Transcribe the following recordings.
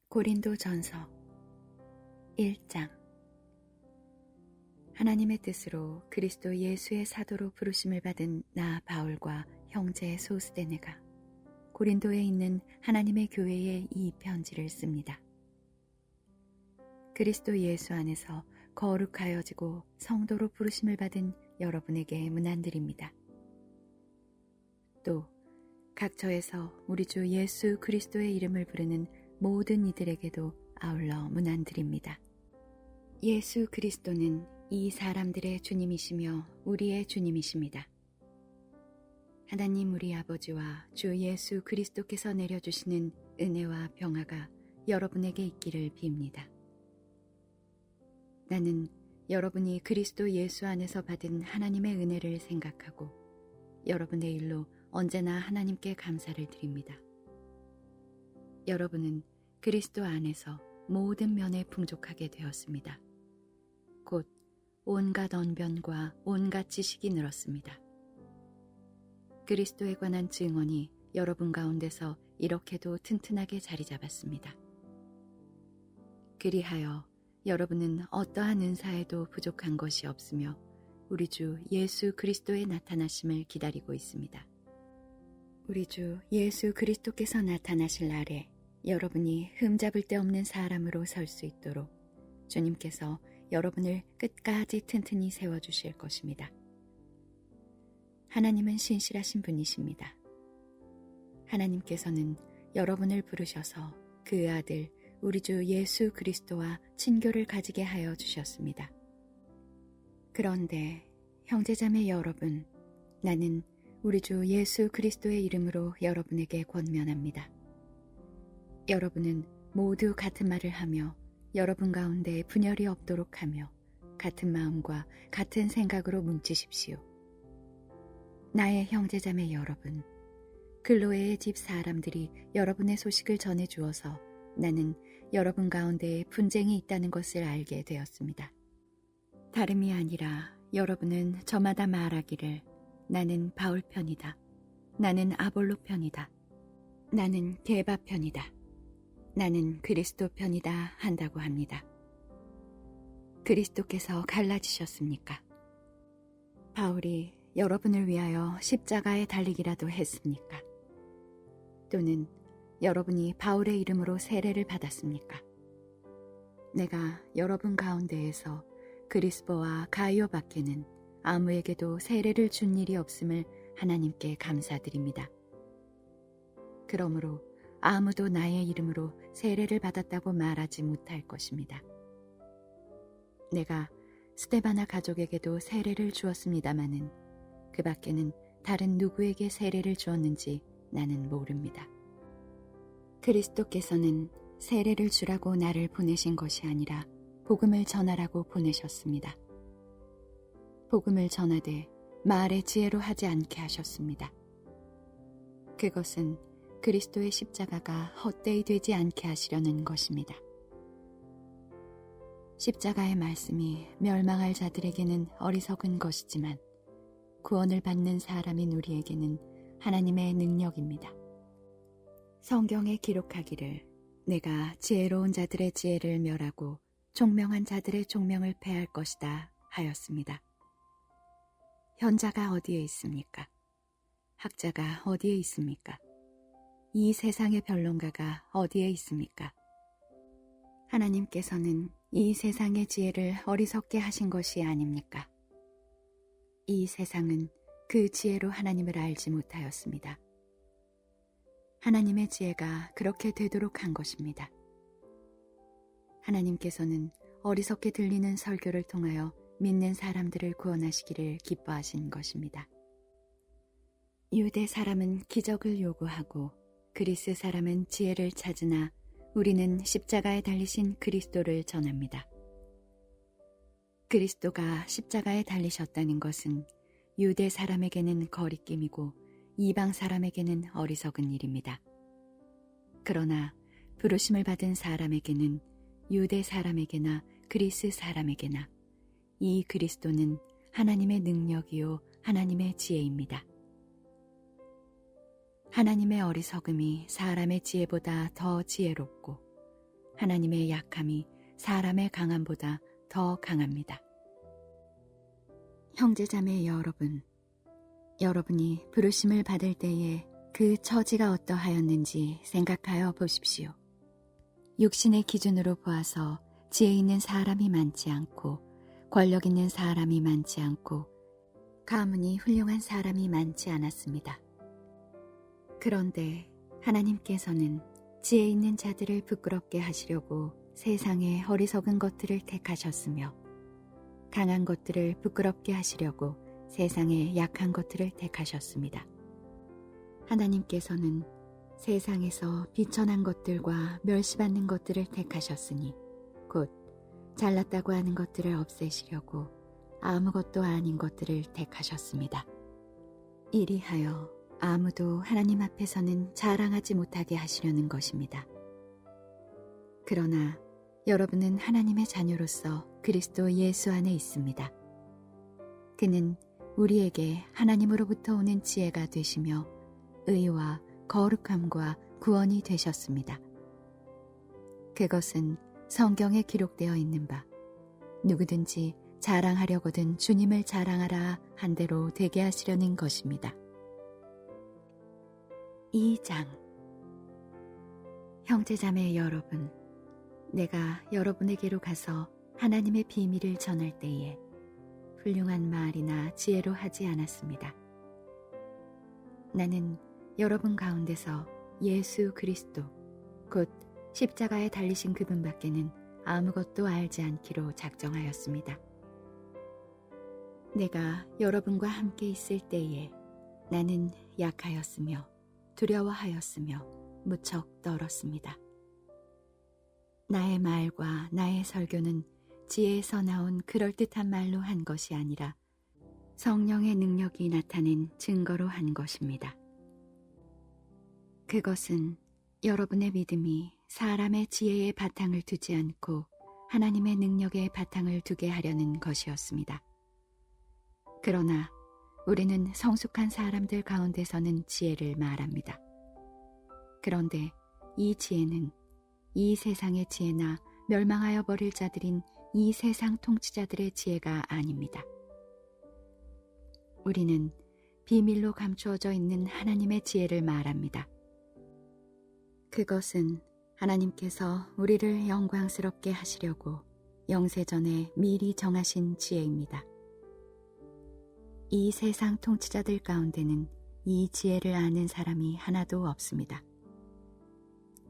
고린도전서 1장. 하나님의 뜻으로 그리스도 예수의 사도로 부르심을 받은 나 바울과 형제 소스데네가 고린도에 있는 하나님의 교회에 이 편지를 씁니다. 그리스도 예수 안에서 거룩하여지고 성도로 부르심을 받은 여러분에게 문안드립니다. 또 각처에서 우리 주 예수 그리스도의 이름을 부르는 모든 이들에게도 아울러 문안드립니다. 예수 그리스도는 이 사람들의 주님이시며 우리의 주님이십니다. 하나님 우리 아버지와 주 예수 그리스도께서 내려주시는 은혜와 평화가 여러분에게 있기를 빕니다. 나는 여러분이 그리스도 예수 안에서 받은 하나님의 은혜를 생각하고 여러분의 일로 언제나 하나님께 감사를 드립니다. 여러분은 그리스도 안에서 모든 면에 풍족하게 되었습니다. 곧 온갖 언변과 온갖 지식이 늘었습니다. 그리스도에 관한 증언이 여러분 가운데서 이렇게도 튼튼하게 자리 잡았습니다. 그리하여 여러분은 어떠한 은사에도 부족한 것이 없으며 우리 주 예수 그리스도의 나타나심을 기다리고 있습니다. 우리 주 예수 그리스도께서 나타나실 날에 여러분이 흠잡을 데 없는 사람으로 설 수 있도록 주님께서 여러분을 끝까지 튼튼히 세워주실 것입니다. 하나님은 신실하신 분이십니다. 하나님께서는 여러분을 부르셔서 그 아들 우리 주 예수 그리스도와 친교를 가지게 하여 주셨습니다. 그런데 형제자매 여러분, 나는 우리 주 예수 그리스도의 이름으로 여러분에게 권면합니다. 여러분은 모두 같은 말을 하며 여러분 가운데 분열이 없도록 하며 같은 마음과 같은 생각으로 뭉치십시오. 나의 형제자매 여러분, 글로에의 집 사람들이 여러분의 소식을 전해주어서 나는 여러분 가운데 분쟁이 있다는 것을 알게 되었습니다. 다름이 아니라 여러분은 저마다 말하기를 나는 바울 편이다. 나는 아볼로 편이다. 나는 게바 편이다. 나는 그리스도 편이다 한다고 합니다. 그리스도께서 갈라지셨습니까? 바울이 여러분을 위하여 십자가에 달리기라도 했습니까? 또는 여러분이 바울의 이름으로 세례를 받았습니까? 내가 여러분 가운데에서 그리스보와 가이오 밖에는 아무에게도 세례를 준 일이 없음을 하나님께 감사드립니다. 그러므로 아무도 나의 이름으로 세례를 받았다고 말하지 못할 것입니다. 내가 스데바나 가족에게도 세례를 주었습니다마는 그 밖에는 다른 누구에게 세례를 주었는지 나는 모릅니다. 그리스도께서는 세례를 주라고 나를 보내신 것이 아니라 복음을 전하라고 보내셨습니다. 복음을 전하되 말의 지혜로 하지 않게 하셨습니다. 그것은 그리스도의 십자가가 헛되이 되지 않게 하시려는 것입니다. 십자가의 말씀이 멸망할 자들에게는 어리석은 것이지만 구원을 받는 사람인 우리에게는 하나님의 능력입니다. 성경에 기록하기를 내가 지혜로운 자들의 지혜를 멸하고 총명한 자들의 총명을 패할 것이다 하였습니다. 현자가 어디에 있습니까? 학자가 어디에 있습니까? 이 세상의 변론가가 어디에 있습니까? 하나님께서는 이 세상의 지혜를 어리석게 하신 것이 아닙니까? 이 세상은 그 지혜로 하나님을 알지 못하였습니다. 하나님의 지혜가 그렇게 되도록 한 것입니다. 하나님께서는 어리석게 들리는 설교를 통하여 믿는 사람들을 구원하시기를 기뻐하신 것입니다. 유대 사람은 기적을 요구하고 그리스 사람은 지혜를 찾으나 우리는 십자가에 달리신 그리스도를 전합니다. 그리스도가 십자가에 달리셨다는 것은 유대 사람에게는 거리낌이고 이방 사람에게는 어리석은 일입니다. 그러나 부르심을 받은 사람에게는 유대 사람에게나 그리스 사람에게나 이 그리스도는 하나님의 능력이요 하나님의 지혜입니다. 하나님의 어리석음이 사람의 지혜보다 더 지혜롭고 하나님의 약함이 사람의 강함보다 더 강합니다. 형제자매 여러분, 여러분이 부르심을 받을 때에 그 처지가 어떠하였는지 생각하여 보십시오. 육신의 기준으로 보아서 지혜 있는 사람이 많지 않고 권력 있는 사람이 많지 않고 가문이 훌륭한 사람이 많지 않았습니다. 그런데 하나님께서는 지혜 있는 자들을 부끄럽게 하시려고 세상의 어리석은 것들을 택하셨으며 강한 것들을 부끄럽게 하시려고 세상의 약한 것들을 택하셨습니다. 하나님께서는 세상에서 비천한 것들과 멸시받는 것들을 택하셨으니 곧 잘났다고 하는 것들을 없애시려고 아무것도 아닌 것들을 택하셨습니다. 이리하여 아무도 하나님 앞에서는 자랑하지 못하게 하시려는 것입니다. 그러나 여러분은 하나님의 자녀로서 그리스도 예수 안에 있습니다. 그는 우리에게 하나님으로부터 오는 지혜가 되시며 의와 거룩함과 구원이 되셨습니다. 그것은 성경에 기록되어 있는 바 누구든지 자랑하려거든 주님을 자랑하라 한 대로 되게 하시려는 것입니다. 2장 형제자매 여러분, 내가 여러분에게로 가서 하나님의 비밀을 전할 때에 훌륭한 말이나 지혜로 하지 않았습니다. 나는 여러분 가운데서 예수 그리스도 곧 십자가에 달리신 그분밖에는 아무것도 알지 않기로 작정하였습니다. 내가 여러분과 함께 있을 때에 나는 약하였으며 두려워하였으며 무척 떨었습니다. 나의 말과 나의 설교는 지혜에서 나온 그럴듯한 말로 한 것이 아니라 성령의 능력이 나타낸 증거로 한 것입니다. 그것은 여러분의 믿음이 사람의 지혜의 바탕을 두지 않고 하나님의 능력의 바탕을 두게 하려는 것이었습니다. 그러나 우리는 성숙한 사람들 가운데서는 지혜를 말합니다. 그런데 이 지혜는 이 세상의 지혜나 멸망하여 버릴 자들인 이 세상 통치자들의 지혜가 아닙니다. 우리는 비밀로 감추어져 있는 하나님의 지혜를 말합니다. 그것은 하나님께서 우리를 영광스럽게 하시려고 영세전에 미리 정하신 지혜입니다. 이 세상 통치자들 가운데는 이 지혜를 아는 사람이 하나도 없습니다.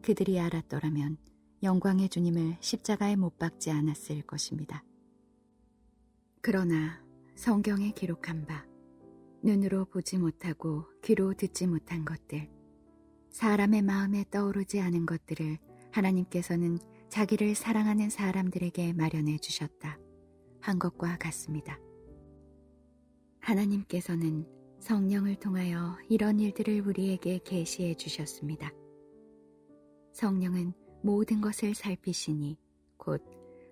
그들이 알았더라면 영광의 주님을 십자가에 못 박지 않았을 것입니다. 그러나 성경에 기록한 바 눈으로 보지 못하고 귀로 듣지 못한 것들, 사람의 마음에 떠오르지 않은 것들을 하나님께서는 자기를 사랑하는 사람들에게 마련해 주셨다 한 것과 같습니다. 하나님께서는 성령을 통하여 이런 일들을 우리에게 계시해 주셨습니다. 성령은 모든 것을 살피시니 곧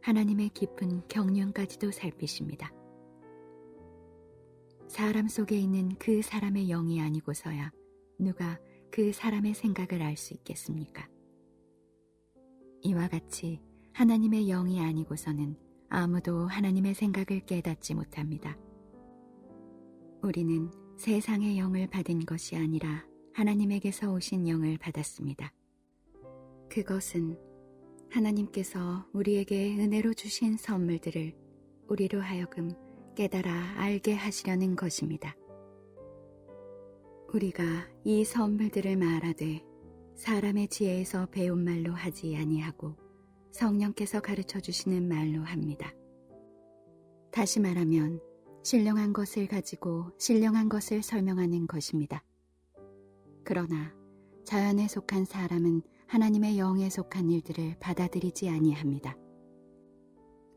하나님의 깊은 경륜까지도 살피십니다. 사람 속에 있는 그 사람의 영이 아니고서야 누가 그 사람의 생각을 알 수 있겠습니까? 이와 같이 하나님의 영이 아니고서는 아무도 하나님의 생각을 깨닫지 못합니다. 우리는 세상의 영을 받은 것이 아니라 하나님에게서 오신 영을 받았습니다. 그것은 하나님께서 우리에게 은혜로 주신 선물들을 우리로 하여금 깨달아 알게 하시려는 것입니다. 우리가 이 선물들을 말하되 사람의 지혜에서 배운 말로 하지 아니하고 성령께서 가르쳐 주시는 말로 합니다. 다시 말하면 신령한 것을 가지고 신령한 것을 설명하는 것입니다. 그러나 자연에 속한 사람은 하나님의 영에 속한 일들을 받아들이지 아니합니다.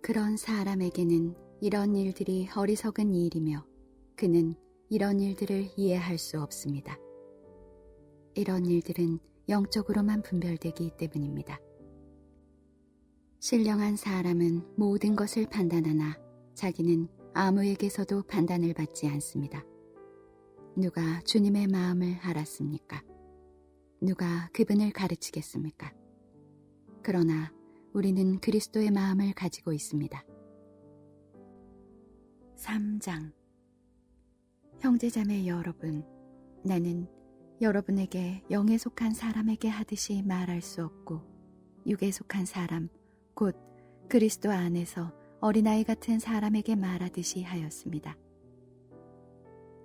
그런 사람에게는 이런 일들이 어리석은 일이며 그는 이런 일들을 이해할 수 없습니다. 이런 일들은 영적으로만 분별되기 때문입니다. 신령한 사람은 모든 것을 판단하나 자기는 아무에게서도 판단을 받지 않습니다. 누가 주님의 마음을 알았습니까? 누가 그분을 가르치겠습니까? 그러나 우리는 그리스도의 마음을 가지고 있습니다. 3장. 형제자매 여러분, 나는 여러분에게 영에 속한 사람에게 하듯이 말할 수 없고 육에 속한 사람, 곧 그리스도 안에서 어린아이 같은 사람에게 말하듯이 하였습니다.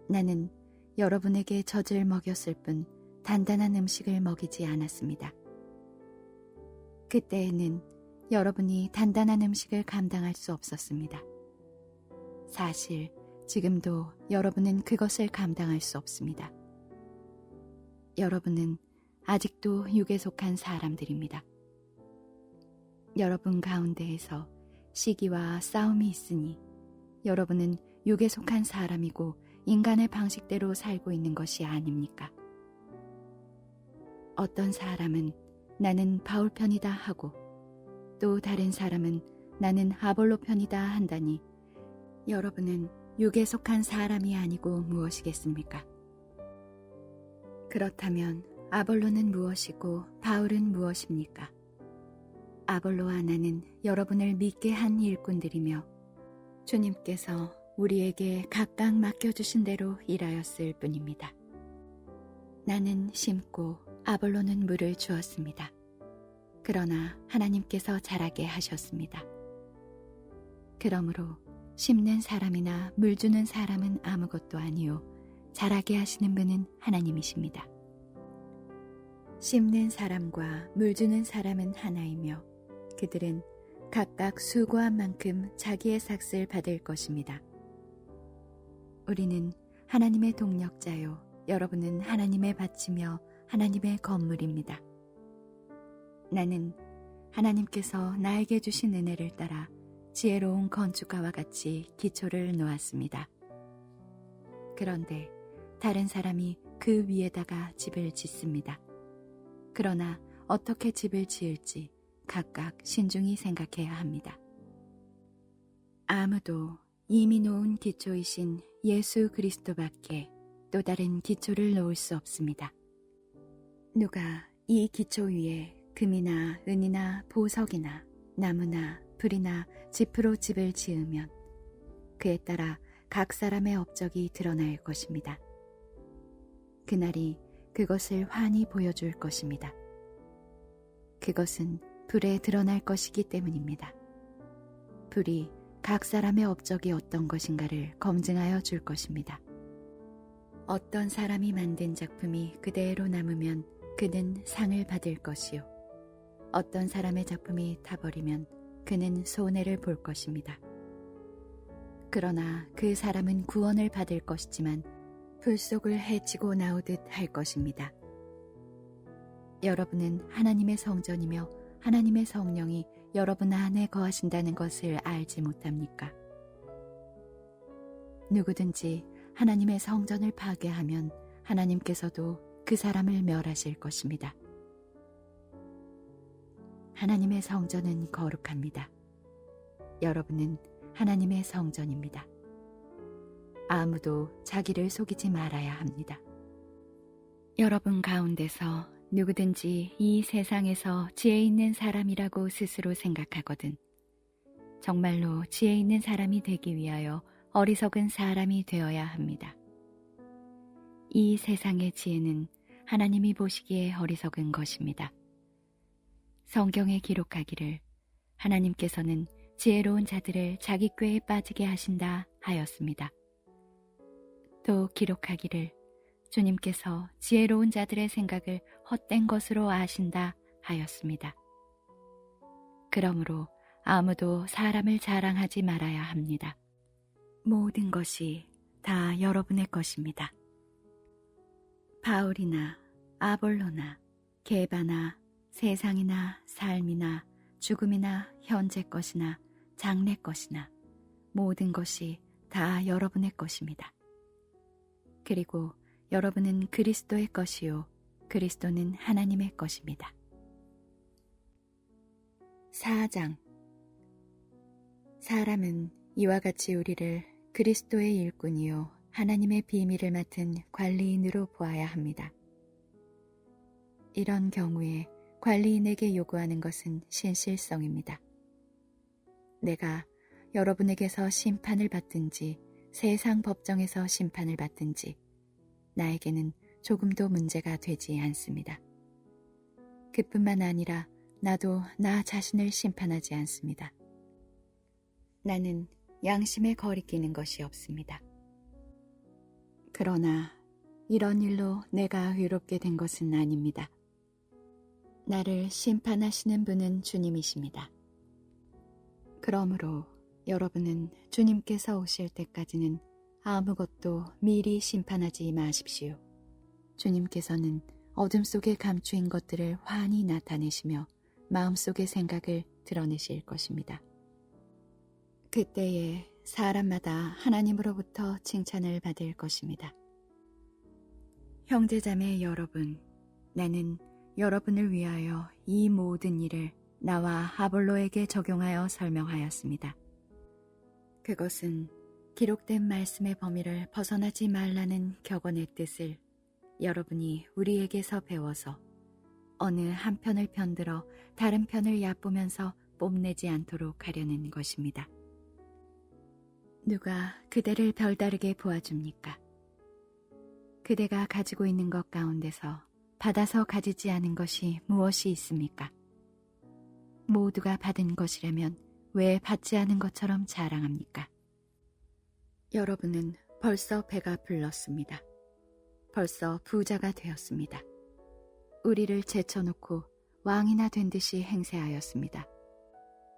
나는 여러분에게 젖을 먹였을 뿐 단단한 음식을 먹이지 않았습니다. 그때에는 여러분이 단단한 음식을 감당할 수 없었습니다. 사실 지금도 여러분은 그것을 감당할 수 없습니다. 여러분은 아직도 육에 속한 사람들입니다. 여러분 가운데에서 시기와 싸움이 있으니 여러분은 육에 속한 사람이고 인간의 방식대로 살고 있는 것이 아닙니까? 어떤 사람은 나는 바울 편이다 하고 또 다른 사람은 나는 아볼로 편이다 한다니 여러분은 육에 속한 사람이 아니고 무엇이겠습니까? 그렇다면 아볼로는 무엇이고 바울은 무엇입니까? 아볼로와 나는 여러분을 믿게 한 일꾼들이며 주님께서 우리에게 각각 맡겨주신 대로 일하였을 뿐입니다. 나는 심고 아볼로는 물을 주었습니다. 그러나 하나님께서 자라게 하셨습니다. 그러므로 심는 사람이나 물 주는 사람은 아무것도 아니요 자라게 하시는 분은 하나님이십니다. 심는 사람과 물 주는 사람은 하나이며 그들은 각각 수고한 만큼 자기의 삭을 받을 것입니다. 우리는 하나님의 동력자요 여러분은 하나님의 밭이며 하나님의 건물입니다. 나는 하나님께서 나에게 주신 은혜를 따라 지혜로운 건축가와 같이 기초를 놓았습니다. 그런데 다른 사람이 그 위에다가 집을 짓습니다. 그러나 어떻게 집을 지을지 각각 신중히 생각해야 합니다. 아무도 이미 놓은 기초이신 예수 그리스도밖에 또 다른 기초를 놓을 수 없습니다. 누가 이 기초 위에 금이나 은이나 보석이나 나무나 불이나 짚으로 집을 지으면 그에 따라 각 사람의 업적이 드러날 것입니다. 그날이 그것을 환히 보여줄 것입니다. 그것은 불에 드러날 것이기 때문입니다. 불이 각 사람의 업적이 어떤 것인가를 검증하여 줄 것입니다. 어떤 사람이 만든 작품이 그대로 남으면 그는 상을 받을 것이요. 어떤 사람의 작품이 타버리면 그는 손해를 볼 것입니다. 그러나 그 사람은 구원을 받을 것이지만 불속을 헤치고 나오듯 할 것입니다. 여러분은 하나님의 성전이며 하나님의 성령이 여러분 안에 거하신다는 것을 알지 못합니까? 누구든지 하나님의 성전을 파괴하면 하나님께서도 그 사람을 멸하실 것입니다. 하나님의 성전은 거룩합니다. 여러분은 하나님의 성전입니다. 아무도 자기를 속이지 말아야 합니다. 여러분 가운데서 누구든지 이 세상에서 지혜 있는 사람이라고 스스로 생각하거든 정말로 지혜 있는 사람이 되기 위하여 어리석은 사람이 되어야 합니다. 이 세상의 지혜는 하나님이 보시기에 어리석은 것입니다. 성경에 기록하기를 하나님께서는 지혜로운 자들을 자기 꾀에 빠지게 하신다 하였습니다. 또 기록하기를 주님께서 지혜로운 자들의 생각을 헛된 것으로 아신다 하였습니다. 그러므로 아무도 사람을 자랑하지 말아야 합니다. 모든 것이 다 여러분의 것입니다. 바울이나 아볼로나 게바나 세상이나 삶이나 죽음이나 현재 것이나 장래 것이나 모든 것이 다 여러분의 것입니다. 그리고 여러분은 그리스도의 것이요 그리스도는 하나님의 것입니다. 4장. 사람은 이와 같이 우리를 그리스도의 일꾼이요 하나님의 비밀을 맡은 관리인으로 보아야 합니다. 이런 경우에 관리인에게 요구하는 것은 신실성입니다. 내가 여러분에게서 심판을 받든지 세상 법정에서 심판을 받든지 나에게는 조금도 문제가 되지 않습니다. 그뿐만 아니라 나도 나 자신을 심판하지 않습니다. 나는 양심에 거리끼는 것이 없습니다. 그러나 이런 일로 내가 외롭게 된 것은 아닙니다. 나를 심판하시는 분은 주님이십니다. 그러므로 여러분은 주님께서 오실 때까지는 아무것도 미리 심판하지 마십시오. 주님께서는 어둠 속에 감추인 것들을 환히 나타내시며 마음속의 생각을 드러내실 것입니다. 그때에 사람마다 하나님으로부터 칭찬을 받을 것입니다. 형제자매 여러분, 나는 여러분을 위하여 이 모든 일을 나와 아볼로에게 적용하여 설명하였습니다. 그것은 기록된 말씀의 범위를 벗어나지 말라는 격언의 뜻을 여러분이 우리에게서 배워서 어느 한편을 편들어 다른 편을 얕보면서 뽐내지 않도록 하려는 것입니다. 누가 그대를 별다르게 보아줍니까? 그대가 가지고 있는 것 가운데서 받아서 가지지 않은 것이 무엇이 있습니까? 모두가 받은 것이라면 왜 받지 않은 것처럼 자랑합니까? 여러분은 벌써 배가 불렀습니다. 벌써 부자가 되었습니다. 우리를 제쳐놓고 왕이나 된 듯이 행세하였습니다.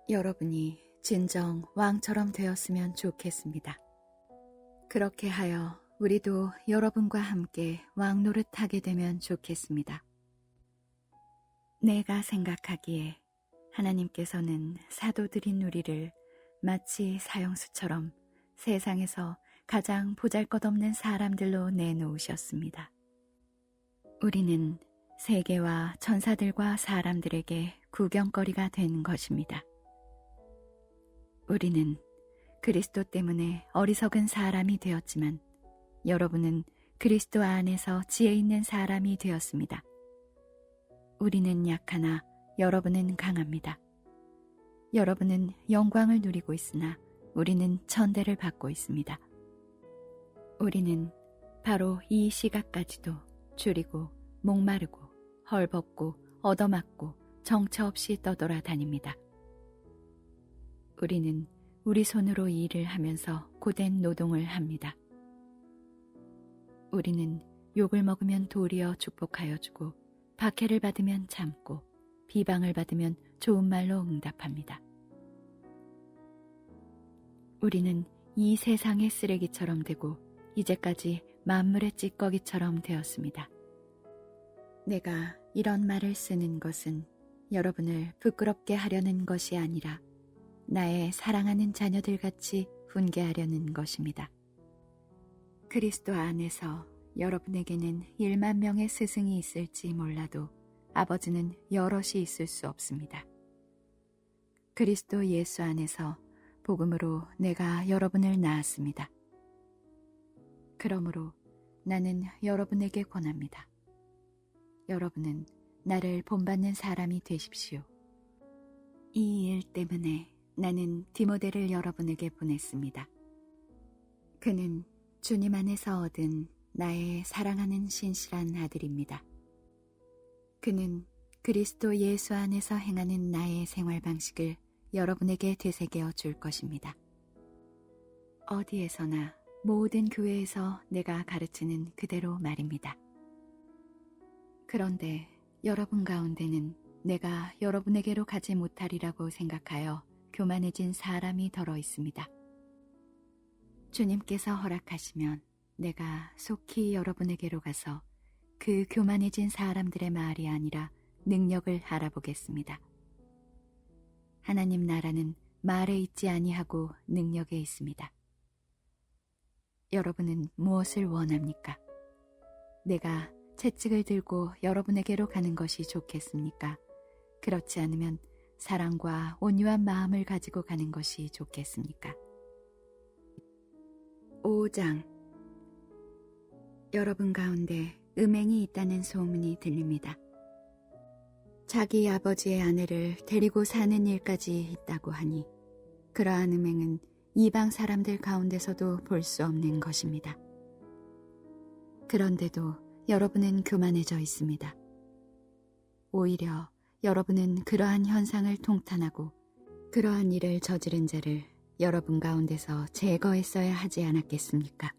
여러분이 진정 왕처럼 되었으면 좋겠습니다. 그렇게 하여 우리도 여러분과 함께 왕 노릇하게 되면 좋겠습니다. 내가 생각하기에 하나님께서는 사도들인 우리를 마치 사형수처럼 세상에서 가장 보잘것없는 사람들로 내놓으셨습니다. 우리는 세계와 천사들과 사람들에게 구경거리가 된 것입니다. 우리는 그리스도 때문에 어리석은 사람이 되었지만 여러분은 그리스도 안에서 지혜 있는 사람이 되었습니다. 우리는 약하나 여러분은 강합니다. 여러분은 영광을 누리고 있으나 우리는 천대를 받고 있습니다. 우리는 바로 이 시각까지도 줄이고 목마르고 헐벗고 얻어맞고 정처 없이 떠돌아다닙니다. 우리는 우리 손으로 일을 하면서 고된 노동을 합니다. 우리는 욕을 먹으면 도리어 축복하여 주고 박해를 받으면 참고 비방을 받으면 좋은 말로 응답합니다. 우리는 이 세상의 쓰레기처럼 되고 이제까지 만물의 찌꺼기처럼 되었습니다. 내가 이런 말을 쓰는 것은 여러분을 부끄럽게 하려는 것이 아니라 나의 사랑하는 자녀들같이 훈계하려는 것입니다. 그리스도 안에서 여러분에게는 1만 명의 스승이 있을지 몰라도 아버지는 여럿이 있을 수 없습니다. 그리스도 예수 안에서 복음으로 내가 여러분을 낳았습니다. 그러므로 나는 여러분에게 권합니다. 여러분은 나를 본받는 사람이 되십시오. 이 일 때문에 나는 디모데를 여러분에게 보냈습니다. 그는 주님 안에서 얻은 나의 사랑하는 신실한 아들입니다. 그는 그리스도 예수 안에서 행하는 나의 생활 방식을 여러분에게 되새겨 줄 것입니다. 어디에서나 모든 교회에서 내가 가르치는 그대로 말입니다. 그런데 여러분 가운데는 내가 여러분에게로 가지 못하리라고 생각하여 교만해진 사람이 덜어 있습니다. 주님께서 허락하시면 내가 속히 여러분에게로 가서 그 교만해진 사람들의 말이 아니라 능력을 알아보겠습니다. 하나님 나라는 말에 있지 아니하고 능력에 있습니다. 여러분은 무엇을 원합니까? 내가 채찍을 들고 여러분에게로 가는 것이 좋겠습니까? 그렇지 않으면 사랑과 온유한 마음을 가지고 가는 것이 좋겠습니까? 5장. 여러분 가운데 음행이 있다는 소문이 들립니다. 자기 아버지의 아내를 데리고 사는 일까지 있다고 하니 그러한 음행은 이방 사람들 가운데서도 볼 수 없는 것입니다. 그런데도 여러분은 교만해져 있습니다. 오히려 여러분은 그러한 현상을 통탄하고 그러한 일을 저지른 자를 여러분 가운데서 제거했어야 하지 않았겠습니까?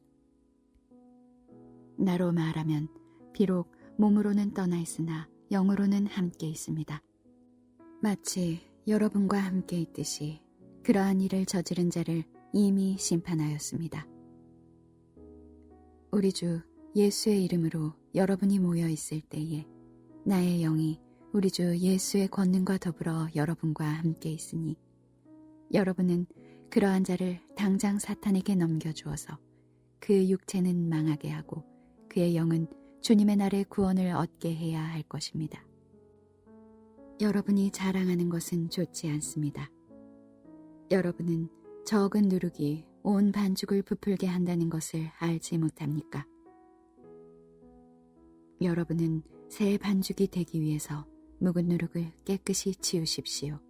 나로 말하면 비록 몸으로는 떠나 있으나 영으로는 함께 있습니다. 마치 여러분과 함께 있듯이 그러한 일을 저지른 자를 이미 심판하였습니다. 우리 주 예수의 이름으로 여러분이 모여 있을 때에 나의 영이 우리 주 예수의 권능과 더불어 여러분과 함께 있으니 여러분은 그러한 자를 당장 사탄에게 넘겨주어서 그 육체는 망하게 하고 그의 영은 주님의 날에 구원을 얻게 해야 할 것입니다. 여러분이 자랑하는 것은 좋지 않습니다. 여러분은 적은 누룩이 온 반죽을 부풀게 한다는 것을 알지 못합니까? 여러분은 새 반죽이 되기 위해서 묵은 누룩을 깨끗이 치우십시오.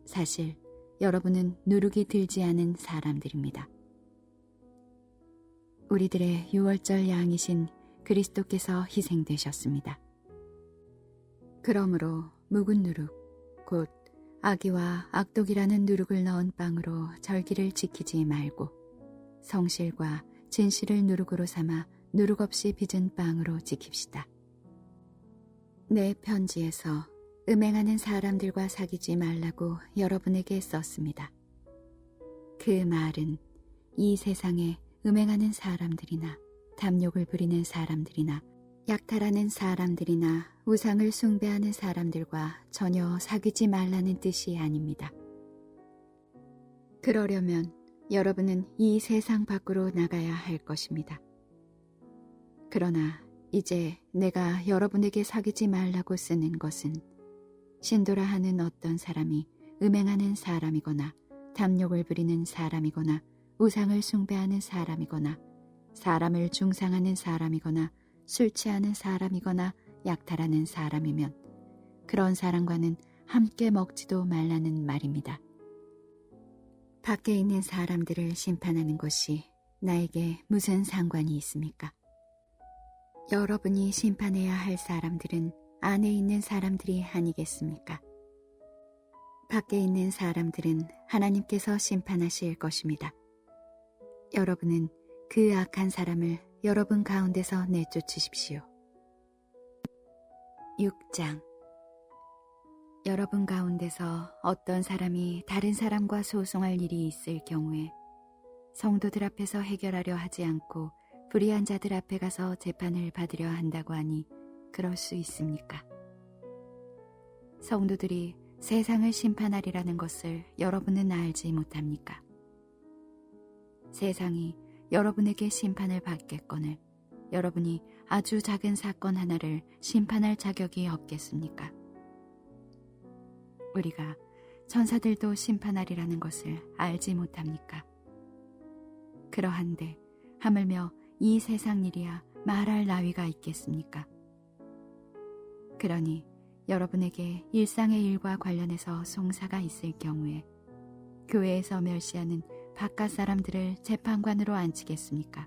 사실 여러분은 누룩이 들지 않은 사람들입니다. 우리들의 유월절 양이신 그리스도께서 희생되셨습니다. 그러므로 묵은 누룩, 곧 악의와 악독이라는 누룩을 넣은 빵으로 절기를 지키지 말고 성실과 진실을 누룩으로 삼아 누룩 없이 빚은 빵으로 지킵시다. 내 편지에서 음행하는 사람들과 사귀지 말라고 여러분에게 썼습니다. 그 말은 이 세상에 음행하는 사람들이나 탐욕을 부리는 사람들이나 약탈하는 사람들이나 우상을 숭배하는 사람들과 전혀 사귀지 말라는 뜻이 아닙니다. 그러려면 여러분은 이 세상 밖으로 나가야 할 것입니다. 그러나 이제 내가 여러분에게 사귀지 말라고 쓰는 것은 신도라 하는 어떤 사람이 음행하는 사람이거나 탐욕을 부리는 사람이거나 우상을 숭배하는 사람이거나 사람을 중상하는 사람이거나 술 취하는 사람이거나 약탈하는 사람이면 그런 사람과는 함께 먹지도 말라는 말입니다. 밖에 있는 사람들을 심판하는 것이 나에게 무슨 상관이 있습니까? 여러분이 심판해야 할 사람들은 안에 있는 사람들이 아니겠습니까? 밖에 있는 사람들은 하나님께서 심판하실 것입니다. 여러분은 그 악한 사람을 여러분 가운데서 내쫓으십시오. 6장. 여러분 가운데서 어떤 사람이 다른 사람과 소송할 일이 있을 경우에 성도들 앞에서 해결하려 하지 않고 불의한 자들 앞에 가서 재판을 받으려 한다고 하니 그럴 수 있습니까? 성도들이 세상을 심판하리라는 것을 여러분은 알지 못합니까? 세상이 여러분에게 심판을 받겠거늘 여러분이 아주 작은 사건 하나를 심판할 자격이 없겠습니까? 우리가 천사들도 심판하리라는 것을 알지 못합니까? 그러한데 하물며 이 세상 일이야 말할 나위가 있겠습니까? 그러니 여러분에게 일상의 일과 관련해서 송사가 있을 경우에 교회에서 멸시하는 바깥 사람들을 재판관으로 앉히겠습니까?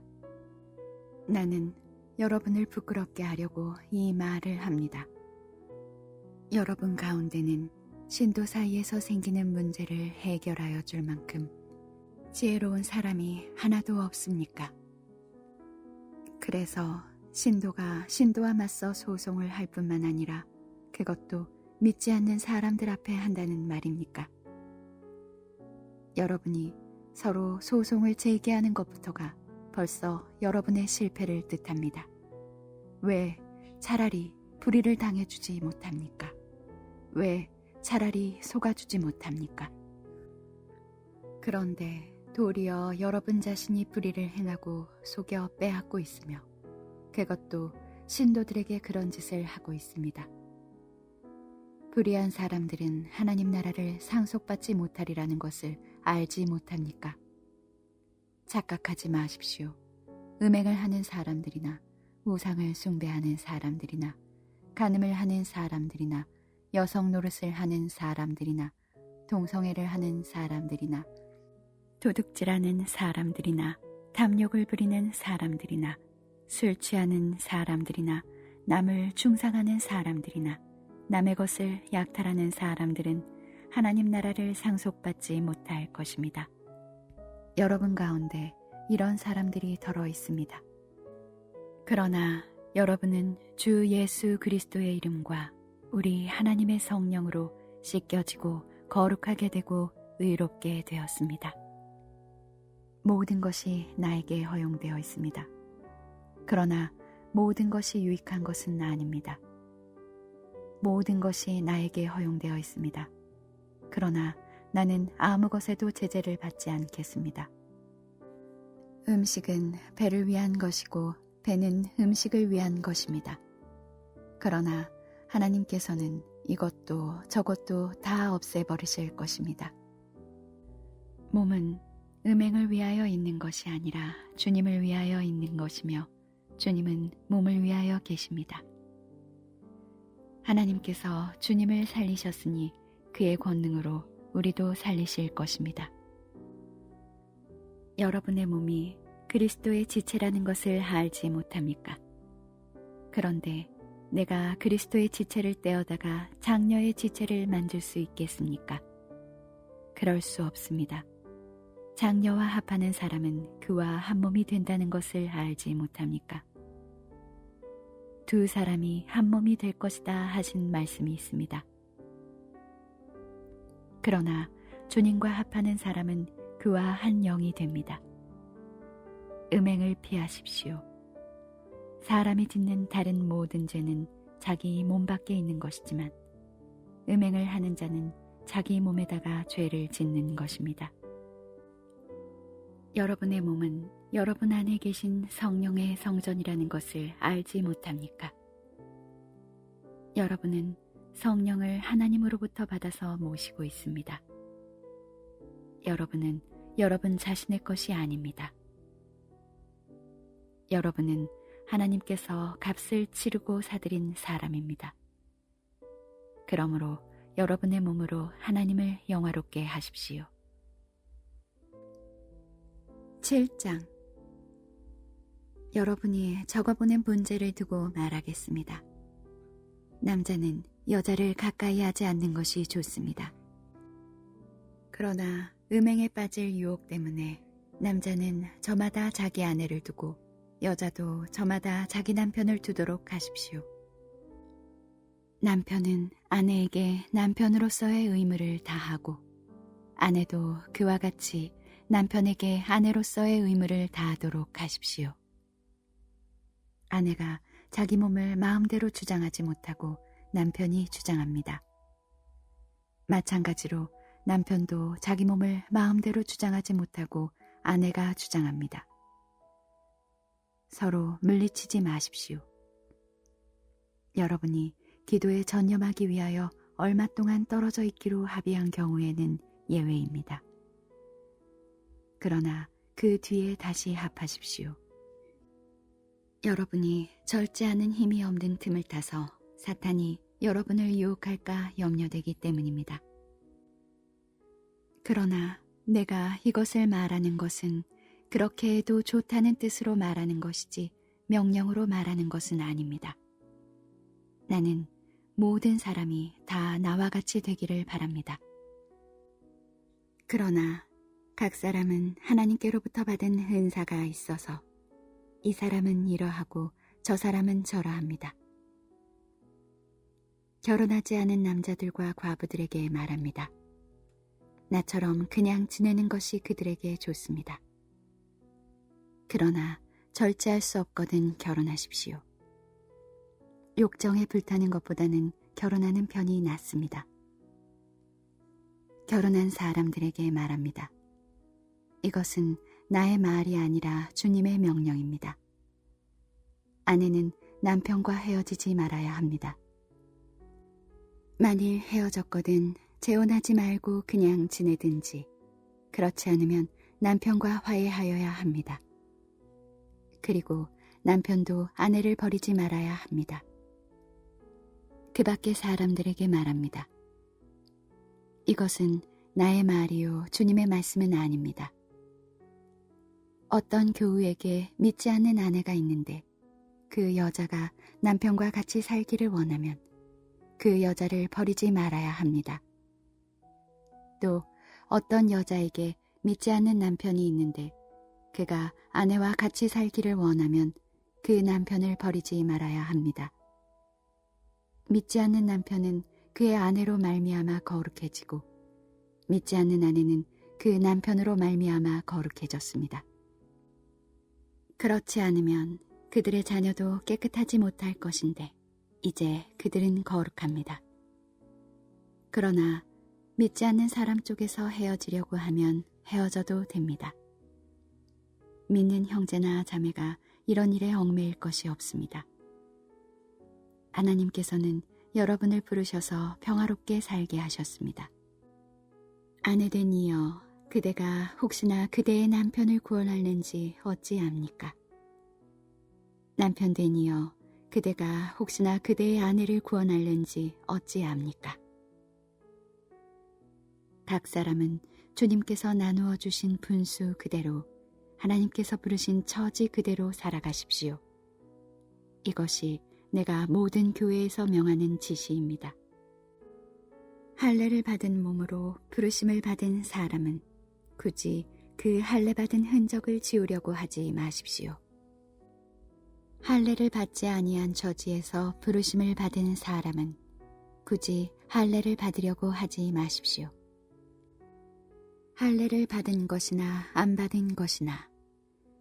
나는 여러분을 부끄럽게 하려고 이 말을 합니다. 여러분 가운데는 신도 사이에서 생기는 문제를 해결하여 줄 만큼 지혜로운 사람이 하나도 없습니까? 그래서 신도가 신도와 맞서 소송을 할 뿐만 아니라 그것도 믿지 않는 사람들 앞에 한다는 말입니까? 여러분이 서로 소송을 제기하는 것부터가 벌써 여러분의 실패를 뜻합니다. 왜 차라리 불의를 당해주지 못합니까? 왜 차라리 속아주지 못합니까? 그런데 도리어 여러분 자신이 불의를 행하고 속여 빼앗고 있으며 그것도 신도들에게 그런 짓을 하고 있습니다. 불의한 사람들은 하나님 나라를 상속받지 못하리라는 것을 알지 못합니까? 착각하지 마십시오. 음행을 하는 사람들이나 우상을 숭배하는 사람들이나 간음을 하는 사람들이나 여성 노릇을 하는 사람들이나 동성애를 하는 사람들이나 도둑질하는 사람들이나 탐욕을 부리는 사람들이나 술 취하는 사람들이나 남을 중상하는 사람들이나 남의 것을 약탈하는 사람들은 하나님 나라를 상속받지 못할 것입니다. 여러분 가운데 이런 사람들이 덜어 있습니다. 그러나 여러분은 주 예수 그리스도의 이름과 우리 하나님의 성령으로 씻겨지고 거룩하게 되고 의롭게 되었습니다. 모든 것이 나에게 허용되어 있습니다. 그러나 모든 것이 유익한 것은 아닙니다. 모든 것이 나에게 허용되어 있습니다. 그러나 나는 아무 것에도 제재를 받지 않겠습니다. 음식은 배를 위한 것이고 배는 음식을 위한 것입니다. 그러나 하나님께서는 이것도 저것도 다 없애버리실 것입니다. 몸은 음행을 위하여 있는 것이 아니라 주님을 위하여 있는 것이며 주님은 몸을 위하여 계십니다. 하나님께서 주님을 살리셨으니 그의 권능으로 우리도 살리실 것입니다. 여러분의 몸이 그리스도의 지체라는 것을 알지 못합니까? 그런데 내가 그리스도의 지체를 떼어다가 장녀의 지체를 만들 수 있겠습니까? 그럴 수 없습니다. 장녀와 합하는 사람은 그와 한 몸이 된다는 것을 알지 못합니까? 두 사람이 한 몸이 될 것이다 하신 말씀이 있습니다. 그러나 주님과 합하는 사람은 그와 한 영이 됩니다. 음행을 피하십시오. 사람이 짓는 다른 모든 죄는 자기 몸 밖에 있는 것이지만 음행을 하는 자는 자기 몸에다가 죄를 짓는 것입니다. 여러분의 몸은 여러분 안에 계신 성령의 성전이라는 것을 알지 못합니까? 여러분은 성령을 하나님으로부터 받아서 모시고 있습니다. 여러분은 여러분 자신의 것이 아닙니다. 여러분은 하나님께서 값을 치르고 사들인 사람입니다. 그러므로 여러분의 몸으로 하나님을 영화롭게 하십시오. 7장. 여러분이 적어보낸 문제를 두고 말하겠습니다. 남자는 여자를 가까이 하지 않는 것이 좋습니다. 그러나 음행에 빠질 유혹 때문에 남자는 저마다 자기 아내를 두고 여자도 저마다 자기 남편을 두도록 하십시오. 남편은 아내에게 남편으로서의 의무를 다하고 아내도 그와 같이 남편에게 아내로서의 의무를 다하도록 하십시오. 아내가 자기 몸을 마음대로 주장하지 못하고 남편이 주장합니다. 마찬가지로 남편도 자기 몸을 마음대로 주장하지 못하고 아내가 주장합니다. 서로 물리치지 마십시오. 여러분이 기도에 전념하기 위하여 얼마 동안 떨어져 있기로 합의한 경우에는 예외입니다. 그러나 그 뒤에 다시 합하십시오. 여러분이 절제하는 힘이 없는 틈을 타서 사탄이 여러분을 유혹할까 염려되기 때문입니다. 그러나 내가 이것을 말하는 것은 그렇게 해도 좋다는 뜻으로 말하는 것이지 명령으로 말하는 것은 아닙니다. 나는 모든 사람이 다 나와 같이 되기를 바랍니다. 그러나 각 사람은 하나님께로부터 받은 은사가 있어서 이 사람은 이러하고 저 사람은 저러합니다. 결혼하지 않은 남자들과 과부들에게 말합니다. 나처럼 그냥 지내는 것이 그들에게 좋습니다. 그러나 절제할 수 없거든 결혼하십시오. 욕정에 불타는 것보다는 결혼하는 편이 낫습니다. 결혼한 사람들에게 말합니다. 이것은 나의 말이 아니라 주님의 명령입니다. 아내는 남편과 헤어지지 말아야 합니다. 만일 헤어졌거든 재혼하지 말고 그냥 지내든지 그렇지 않으면 남편과 화해하여야 합니다. 그리고 남편도 아내를 버리지 말아야 합니다. 그 밖의 사람들에게 말합니다. 이것은 나의 말이요 주님의 말씀은 아닙니다. 어떤 교우에게 믿지 않는 아내가 있는데 그 여자가 남편과 같이 살기를 원하면 그 여자를 버리지 말아야 합니다. 또 어떤 여자에게 믿지 않는 남편이 있는데 그가 아내와 같이 살기를 원하면 그 남편을 버리지 말아야 합니다. 믿지 않는 남편은 그의 아내로 말미암아 거룩해지고 믿지 않는 아내는 그 남편으로 말미암아 거룩해졌습니다. 그렇지 않으면 그들의 자녀도 깨끗하지 못할 것인데 이제 그들은 거룩합니다. 그러나 믿지 않는 사람 쪽에서 헤어지려고 하면 헤어져도 됩니다. 믿는 형제나 자매가 이런 일에 얽매일 것이 없습니다. 하나님께서는 여러분을 부르셔서 평화롭게 살게 하셨습니다. 아내된 이여, 그대가 혹시나 그대의 남편을 구원하는지 어찌 압니까? 남편된 이여, 그대가 혹시나 그대의 아내를 구원하는지 어찌 압니까? 각 사람은 주님께서 나누어 주신 분수 그대로 하나님께서 부르신 처지 그대로 살아가십시오. 이것이 내가 모든 교회에서 명하는 지시입니다. 할례를 받은 몸으로 부르심을 받은 사람은 굳이 그 할례 받은 흔적을 지우려고 하지 마십시오. 할례를 받지 아니한 처지에서 부르심을 받은 사람은 굳이 할례를 받으려고 하지 마십시오. 할례를 받은 것이나 안 받은 것이나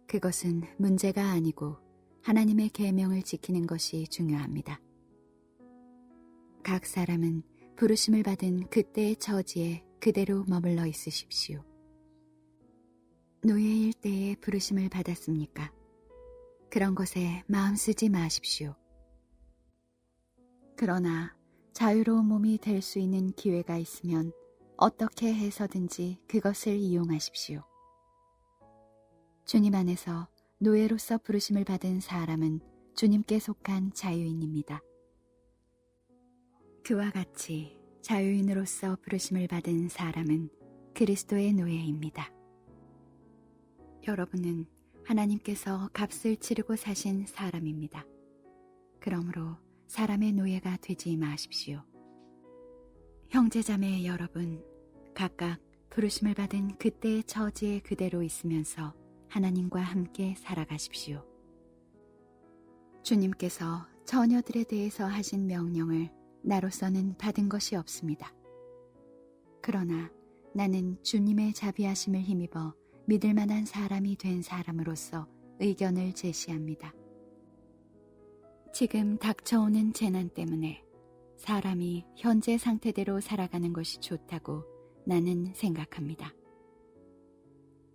그것은 문제가 아니고 하나님의 계명을 지키는 것이 중요합니다. 각 사람은 부르심을 받은 그때의 처지에 그대로 머물러 있으십시오. 노예일 때에 부르심을 받았습니까? 그런 것에 마음 쓰지 마십시오. 그러나 자유로운 몸이 될 수 있는 기회가 있으면 어떻게 해서든지 그것을 이용하십시오. 주님 안에서 노예로서 부르심을 받은 사람은 주님께 속한 자유인입니다. 그와 같이 자유인으로서 부르심을 받은 사람은 그리스도의 노예입니다. 여러분은 하나님께서 값을 치르고 사신 사람입니다. 그러므로 사람의 노예가 되지 마십시오. 형제자매 여러분, 각각 부르심을 받은 그때의 처지에 그대로 있으면서 하나님과 함께 살아가십시오. 주님께서 처녀들에 대해서 하신 명령을 나로서는 받은 것이 없습니다. 그러나 나는 주님의 자비하심을 힘입어 믿을 만한 사람이 된 사람으로서 의견을 제시합니다. 지금 닥쳐오는 재난 때문에 사람이 현재 상태대로 살아가는 것이 좋다고 나는 생각합니다.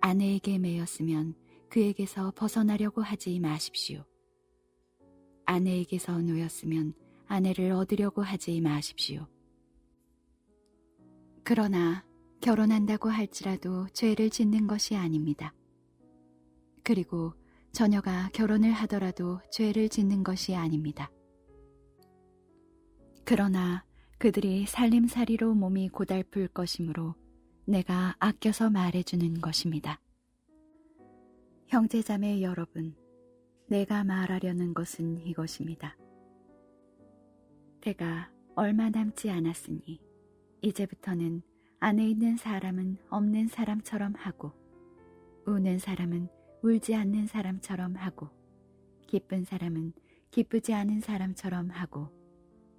아내에게 매였으면 그에게서 벗어나려고 하지 마십시오. 아내에게서 놓였으면 아내를 얻으려고 하지 마십시오. 그러나 결혼한다고 할지라도 죄를 짓는 것이 아닙니다. 그리고 처녀가 결혼을 하더라도 죄를 짓는 것이 아닙니다. 그러나 그들이 살림살이로 몸이 고달플 것이므로 내가 아껴서 말해주는 것입니다. 형제자매 여러분, 내가 말하려는 것은 이것입니다. 때가 얼마 남지 않았으니 이제부터는 안에 있는 사람은 없는 사람처럼 하고 우는 사람은 울지 않는 사람처럼 하고 기쁜 사람은 기쁘지 않은 사람처럼 하고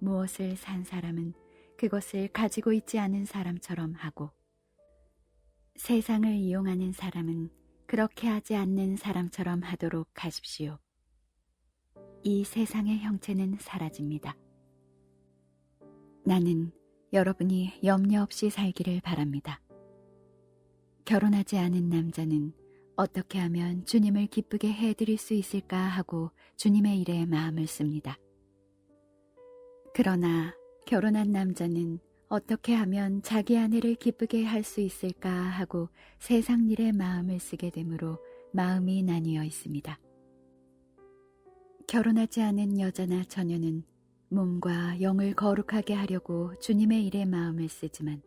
무엇을 산 사람은 그것을 가지고 있지 않은 사람처럼 하고 세상을 이용하는 사람은 그렇게 하지 않는 사람처럼 하도록 하십시오. 이 세상의 형체는 사라집니다. 나는 여러분이 염려 없이 살기를 바랍니다. 결혼하지 않은 남자는 어떻게 하면 주님을 기쁘게 해드릴 수 있을까 하고 주님의 일에 마음을 씁니다. 그러나 결혼한 남자는 어떻게 하면 자기 아내를 기쁘게 할 수 있을까 하고 세상 일에 마음을 쓰게 되므로 마음이 나뉘어 있습니다. 결혼하지 않은 여자나 처녀는 몸과 영을 거룩하게 하려고 주님의 일에 마음을 쓰지만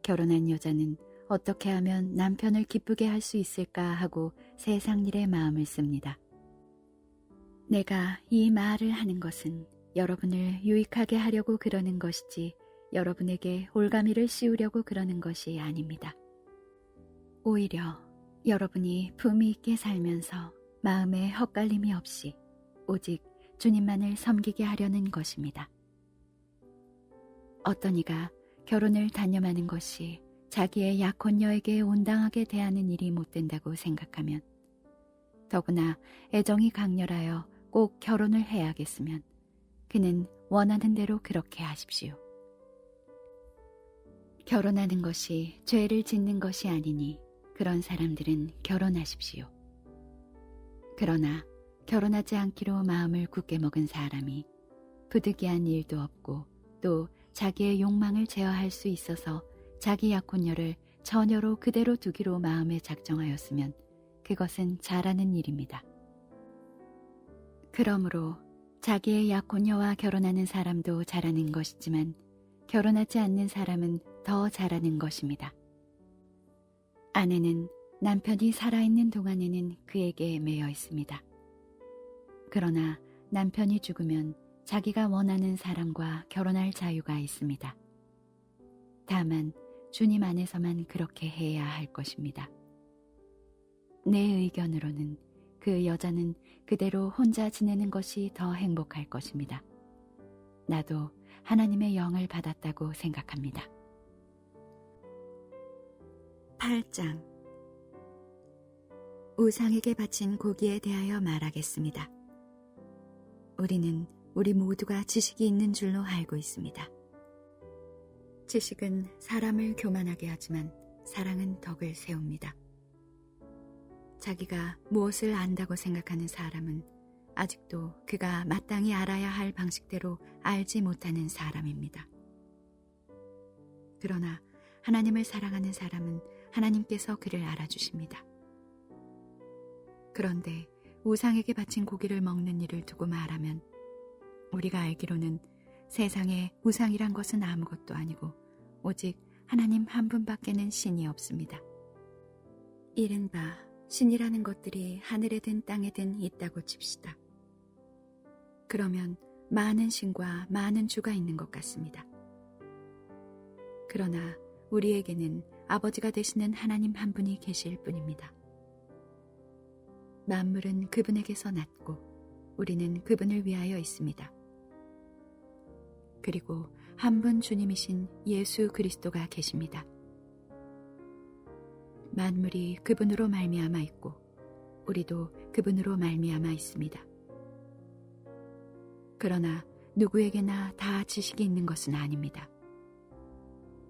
결혼한 여자는 어떻게 하면 남편을 기쁘게 할 수 있을까 하고 세상 일에 마음을 씁니다. 내가 이 말을 하는 것은 여러분을 유익하게 하려고 그러는 것이지 여러분에게 올가미를 씌우려고 그러는 것이 아닙니다. 오히려 여러분이 품위 있게 살면서 마음에 헛갈림이 없이 오직 주님만을 섬기게 하려는 것입니다. 어떤 이가 결혼을 단념하는 것이 자기의 약혼녀에게 온당하게 대하는 일이 못 된다고 생각하면, 더구나 애정이 강렬하여 꼭 결혼을 해야겠으면 그는 원하는 대로 그렇게 하십시오. 결혼하는 것이 죄를 짓는 것이 아니니 그런 사람들은 결혼하십시오. 그러나 결혼하지 않기로 마음을 굳게 먹은 사람이 부득이한 일도 없고 또 자기의 욕망을 제어할 수 있어서 자기 약혼녀를 처녀로 그대로 두기로 마음에 작정하였으면 그것은 잘하는 일입니다. 그러므로 자기의 약혼녀와 결혼하는 사람도 잘하는 것이지만 결혼하지 않는 사람은 더 잘하는 것입니다. 아내는 남편이 살아있는 동안에는 그에게 매여 있습니다. 그러나 남편이 죽으면 자기가 원하는 사람과 결혼할 자유가 있습니다. 다만 주님 안에서만 그렇게 해야 할 것입니다. 내 의견으로는 그 여자는 그대로 혼자 지내는 것이 더 행복할 것입니다. 나도 하나님의 영을 받았다고 생각합니다. 8장 우상에게 바친 고기에 대하여 말하겠습니다. 우리는 우리 모두가 지식이 있는 줄로 알고 있습니다. 지식은 사람을 교만하게 하지만 사랑은 덕을 세웁니다. 자기가 무엇을 안다고 생각하는 사람은 아직도 그가 마땅히 알아야 할 방식대로 알지 못하는 사람입니다. 그러나 하나님을 사랑하는 사람은 하나님께서 그를 알아주십니다. 그런데 우상에게 바친 고기를 먹는 일을 두고 말하면 우리가 알기로는 세상에 우상이란 것은 아무것도 아니고 오직 하나님 한 분밖에는 신이 없습니다. 이른바 신이라는 것들이 하늘에든 땅에든 있다고 칩시다. 그러면 많은 신과 많은 주가 있는 것 같습니다. 그러나 우리에게는 아버지가 되시는 하나님 한 분이 계실 뿐입니다. 만물은 그분에게서 났고 우리는 그분을 위하여 있습니다. 그리고 한 분 주님이신 예수 그리스도가 계십니다. 만물이 그분으로 말미암아 있고 우리도 그분으로 말미암아 있습니다. 그러나 누구에게나 다 지식이 있는 것은 아닙니다.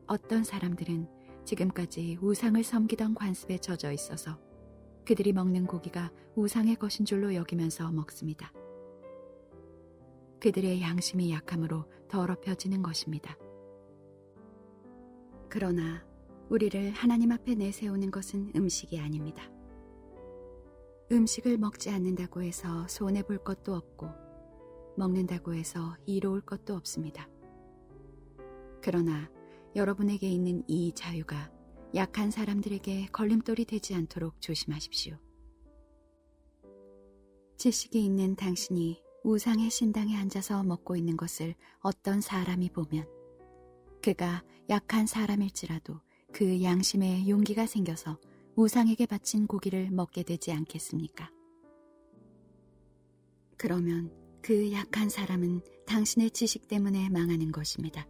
어떤 사람들은 지금까지 우상을 섬기던 관습에 젖어 있어서 그들이 먹는 고기가 우상의 것인 줄로 여기면서 먹습니다. 그들의 양심이 약함으로 더럽혀지는 것입니다. 그러나 우리를 하나님 앞에 내세우는 것은 음식이 아닙니다. 음식을 먹지 않는다고 해서 손해볼 것도 없고 먹는다고 해서 이로울 것도 없습니다. 그러나 여러분에게 있는 이 자유가 약한 사람들에게 걸림돌이 되지 않도록 조심하십시오. 지식이 있는 당신이 우상의 신당에 앉아서 먹고 있는 것을 어떤 사람이 보면 그가 약한 사람일지라도 그 양심에 용기가 생겨서 우상에게 바친 고기를 먹게 되지 않겠습니까? 그러면 그 약한 사람은 당신의 지식 때문에 망하는 것입니다.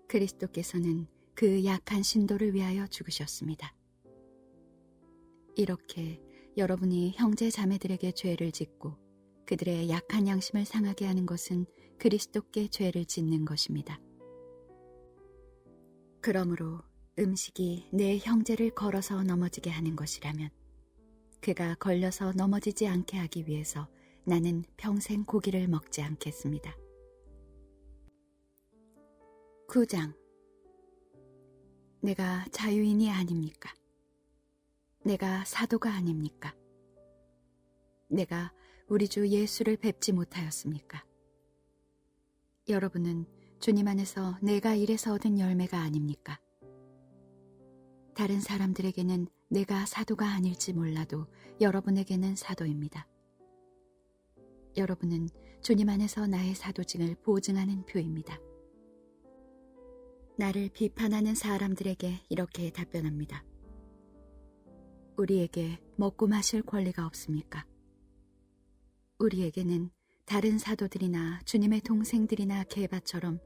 그리스도께서는 그 약한 신도를 위하여 죽으셨습니다. 이렇게 여러분이 형제 자매들에게 죄를 짓고 그들의 약한 양심을 상하게 하는 것은 그리스도께 죄를 짓는 것입니다. 그러므로 음식이 내 형제를 걸어서 넘어지게 하는 것이라면 그가 걸려서 넘어지지 않게 하기 위해서 나는 평생 고기를 먹지 않겠습니다. 9장 내가 자유인이 아닙니까? 내가 사도가 아닙니까? 내가 우리 주 예수를 뵙지 못하였습니까? 여러분은 주님 안에서 내가 일해서 얻은 열매가 아닙니까? 다른 사람들에게는 내가 사도가 아닐지 몰라도 여러분에게는 사도입니다. 여러분은 주님 안에서 나의 사도증을 보증하는 표입니다. 나를 비판하는 사람들에게 이렇게 답변합니다. 우리에게 먹고 마실 권리가 없습니까? 우리에게는 다른 사도들이나 주님의 동생들이나 게바처럼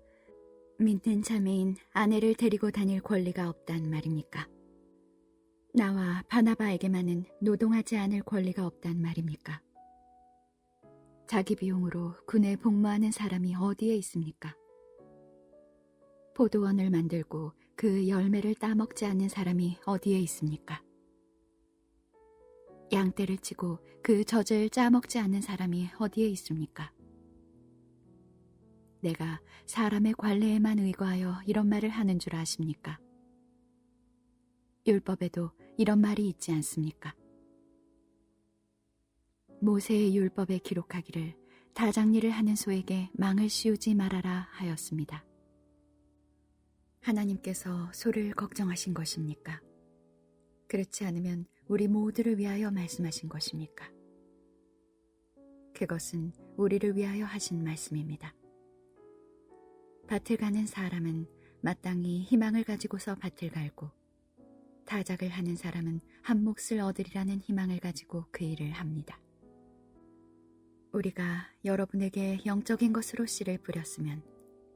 믿는 자매인 아내를 데리고 다닐 권리가 없단 말입니까? 나와 바나바에게만은 노동하지 않을 권리가 없단 말입니까? 자기 비용으로 군에 복무하는 사람이 어디에 있습니까? 포도원을 만들고 그 열매를 따먹지 않는 사람이 어디에 있습니까? 양떼를 치고 그 젖을 짜먹지 않는 사람이 어디에 있습니까? 내가 사람의 관례에만 의거하여 이런 말을 하는 줄 아십니까? 율법에도 이런 말이 있지 않습니까? 모세의 율법에 기록하기를 다장일을 하는 소에게 망을 씌우지 말아라 하였습니다. 하나님께서 소를 걱정하신 것입니까? 그렇지 않으면 우리 모두를 위하여 말씀하신 것입니까? 그것은 우리를 위하여 하신 말씀입니다. 밭을 가는 사람은 마땅히 희망을 가지고서 밭을 갈고 타작을 하는 사람은 한 몫을 얻으리라는 희망을 가지고 그 일을 합니다. 우리가 여러분에게 영적인 것으로 씨를 뿌렸으면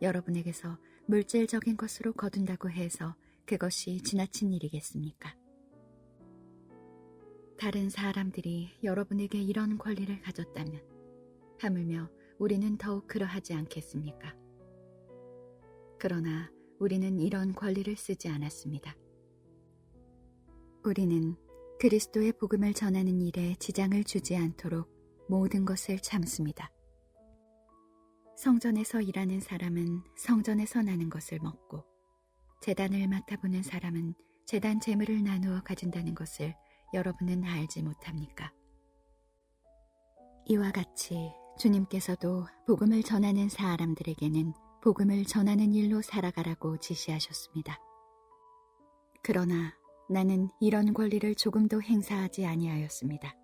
여러분에게서 물질적인 것으로 거둔다고 해서 그것이 지나친 일이겠습니까? 다른 사람들이 여러분에게 이런 권리를 가졌다면 하물며 우리는 더욱 그러하지 않겠습니까? 그러나 우리는 이런 권리를 쓰지 않았습니다. 우리는 그리스도의 복음을 전하는 일에 지장을 주지 않도록 모든 것을 참습니다. 성전에서 일하는 사람은 성전에서 나는 것을 먹고 제단을 맡아보는 사람은 제단 재물을 나누어 가진다는 것을 여러분은 알지 못합니까? 이와 같이 주님께서도 복음을 전하는 사람들에게는 복음을 전하는 일로 살아가라고 지시하셨습니다. 그러나 나는 이런 권리를 조금도 행사하지 아니하였습니다.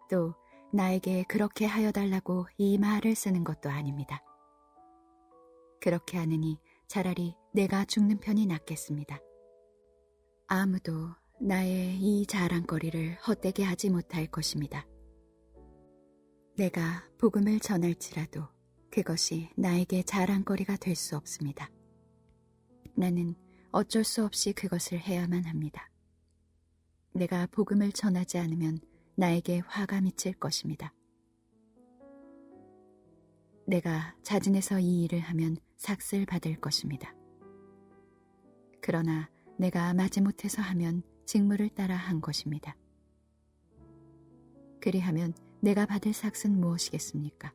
또 나에게 그렇게 하여 달라고 이 말을 쓰는 것도 아닙니다. 그렇게 하느니 차라리 내가 죽는 편이 낫겠습니다. 아무도 나의 이 자랑거리를 헛되게 하지 못할 것입니다. 내가 복음을 전할지라도 그것이 나에게 자랑거리가 될 수 없습니다. 나는 어쩔 수 없이 그것을 해야만 합니다. 내가 복음을 전하지 않으면 나에게 화가 미칠 것입니다. 내가 자진해서 이 일을 하면 삭슬 받을 것입니다. 그러나 내가 마지못해서 하면 직무를 따라 한 것입니다. 그리하면 내가 받을 삭은 무엇이겠습니까?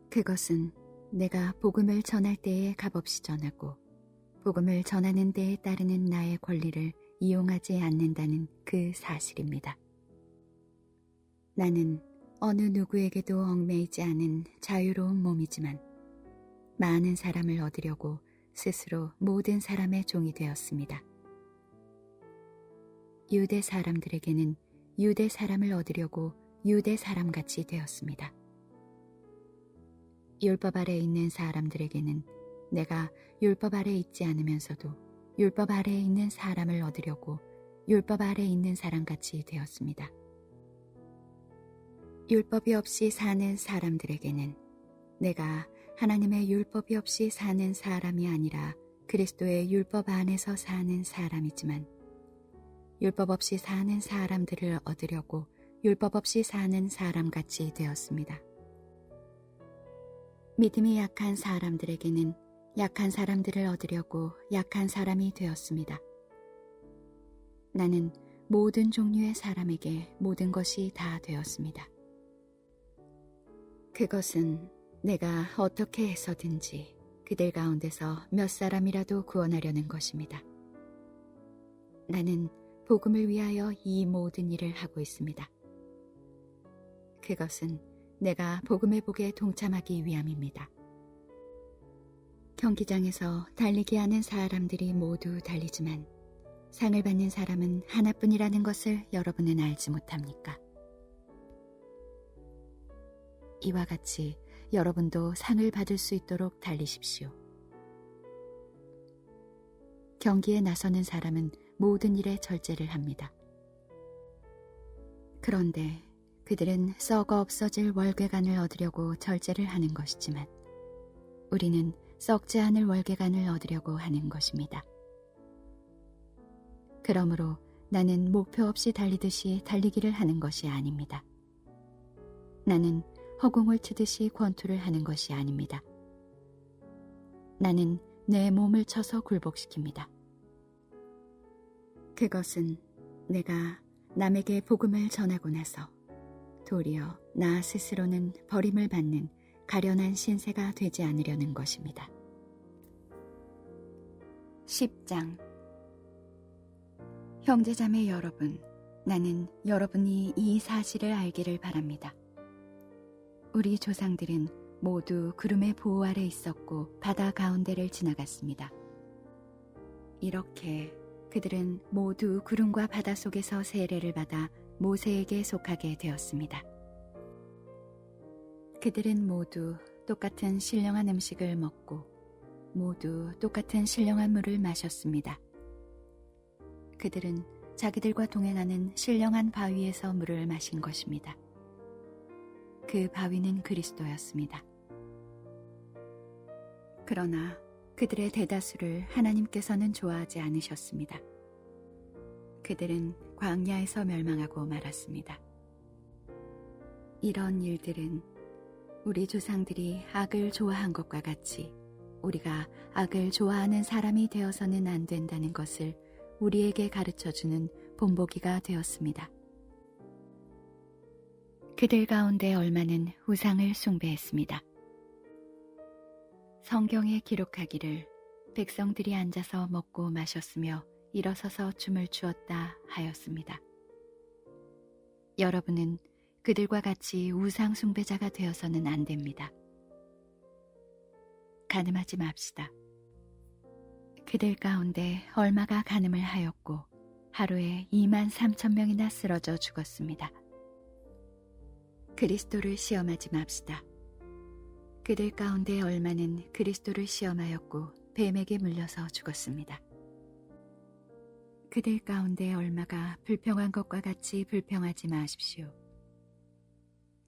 그것은 내가 복음을 전할 때에 값없이 전하고 복음을 전하는 데에 따르는 나의 권리를 이용하지 않는다는 그 사실입니다. 나는 어느 누구에게도 얽매이지 않은 자유로운 몸이지만 많은 사람을 얻으려고 스스로 모든 사람의 종이 되었습니다. 유대 사람들에게는 유대 사람을 얻으려고 유대 사람같이 되었습니다. 율법 아래 있는 사람들에게는 내가 율법 아래 있지 않으면서도 율법 아래에 있는 사람을 얻으려고 율법 아래에 있는 사람같이 되었습니다. 율법이 없이 사는 사람들에게는 내가 하나님의 율법이 없이 사는 사람이 아니라 그리스도의 율법 안에서 사는 사람이지만 율법 없이 사는 사람들을 얻으려고 율법 없이 사는 사람같이 되었습니다. 믿음이 약한 사람들에게는 약한 사람들을 얻으려고 약한 사람이 되었습니다. 나는 모든 종류의 사람에게 모든 것이 다 되었습니다. 그것은 내가 어떻게 해서든지 그들 가운데서 몇 사람이라도 구원하려는 것입니다. 나는 복음을 위하여 이 모든 일을 하고 있습니다. 그것은 내가 복음의 복에 동참하기 위함입니다. 경기장에서 달리기 하는 사람들이 모두 달리지만 상을 받는 사람은 하나뿐이라는 것을 여러분은 알지 못합니까? 이와 같이 여러분도 상을 받을 수 있도록 달리십시오. 경기에 나서는 사람은 모든 일에 절제를 합니다. 그런데 그들은 썩어 없어질 월계관을 얻으려고 절제를 하는 것이지만 우리는 썩지 않을 월계관을 얻으려고 하는 것입니다. 그러므로 나는 목표 없이 달리듯이 달리기를 하는 것이 아닙니다. 나는 허공을 치듯이 권투를 하는 것이 아닙니다. 나는 내 몸을 쳐서 굴복시킵니다. 그것은 내가 남에게 복음을 전하고 나서 도리어 나 스스로는 버림을 받는 가련한 신세가 되지 않으려는 것입니다. 10장 형제자매 여러분, 나는 여러분이 이 사실을 알기를 바랍니다. 우리 조상들은 모두 구름의 보호 아래 있었고 바다 가운데를 지나갔습니다. 이렇게 그들은 모두 구름과 바다 속에서 세례를 받아 모세에게 속하게 되었습니다. 그들은 모두 똑같은 신령한 음식을 먹고 모두 똑같은 신령한 물을 마셨습니다. 그들은 자기들과 동행하는 신령한 바위에서 물을 마신 것입니다. 그 바위는 그리스도였습니다. 그러나 그들의 대다수를 하나님께서는 좋아하지 않으셨습니다. 그들은 광야에서 멸망하고 말았습니다. 이런 일들은 우리 조상들이 악을 좋아한 것과 같이 우리가 악을 좋아하는 사람이 되어서는 안 된다는 것을 우리에게 가르쳐주는 본보기가 되었습니다. 그들 가운데 얼마는 우상을 숭배했습니다. 성경에 기록하기를 백성들이 앉아서 먹고 마셨으며 일어서서 춤을 추었다 하였습니다. 여러분은 그들과 같이 우상 숭배자가 되어서는 안 됩니다. 간음하지 맙시다. 그들 가운데 얼마가 간음을 하였고 하루에 23,000명이나 쓰러져 죽었습니다. 그리스도를 시험하지 맙시다. 그들 가운데 얼마는 그리스도를 시험하였고 뱀에게 물려서 죽었습니다. 그들 가운데 얼마가 불평한 것과 같이 불평하지 마십시오.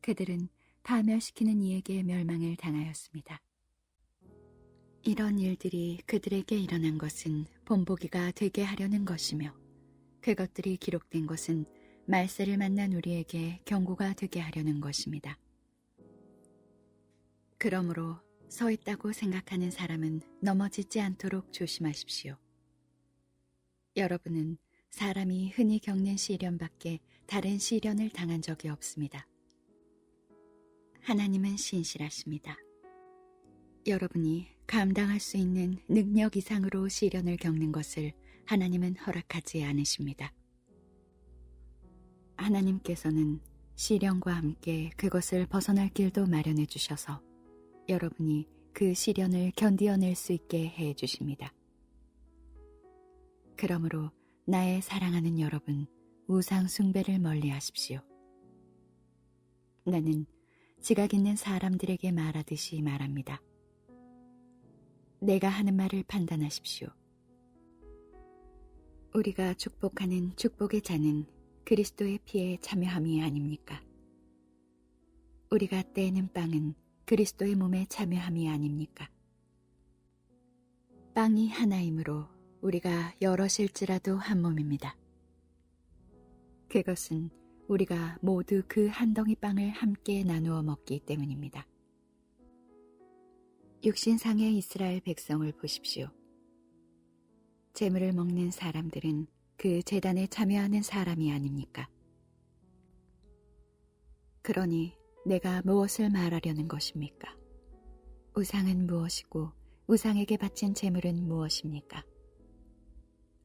그들은 파멸시키는 이에게 멸망을 당하였습니다. 이런 일들이 그들에게 일어난 것은 본보기가 되게 하려는 것이며 그것들이 기록된 것은 말세를 만난 우리에게 경고가 되게 하려는 것입니다. 그러므로 서 있다고 생각하는 사람은 넘어지지 않도록 조심하십시오. 여러분은 사람이 흔히 겪는 시련밖에 다른 시련을 당한 적이 없습니다. 하나님은 신실하십니다. 여러분이 감당할 수 있는 능력 이상으로 시련을 겪는 것을 하나님은 허락하지 않으십니다. 하나님께서는 시련과 함께 그것을 벗어날 길도 마련해 주셔서 여러분이 그 시련을 견디어낼 수 있게 해 주십니다. 그러므로 나의 사랑하는 여러분, 우상 숭배를 멀리 하십시오. 나는 지각 있는 사람들에게 말하듯이 말합니다. 내가 하는 말을 판단하십시오. 우리가 축복하는 축복의 잔은 그리스도의 피에 참여함이 아닙니까? 우리가 떼는 빵은 그리스도의 몸에 참여함이 아닙니까? 빵이 하나이므로 우리가 여럿일지라도 한 몸입니다. 그것은 우리가 모두 그 한 덩이 빵을 함께 나누어 먹기 때문입니다. 육신상의 이스라엘 백성을 보십시오. 제물을 먹는 사람들은 그 제단에 참여하는 사람이 아닙니까? 그러니 내가 무엇을 말하려는 것입니까? 우상은 무엇이고 우상에게 바친 제물은 무엇입니까?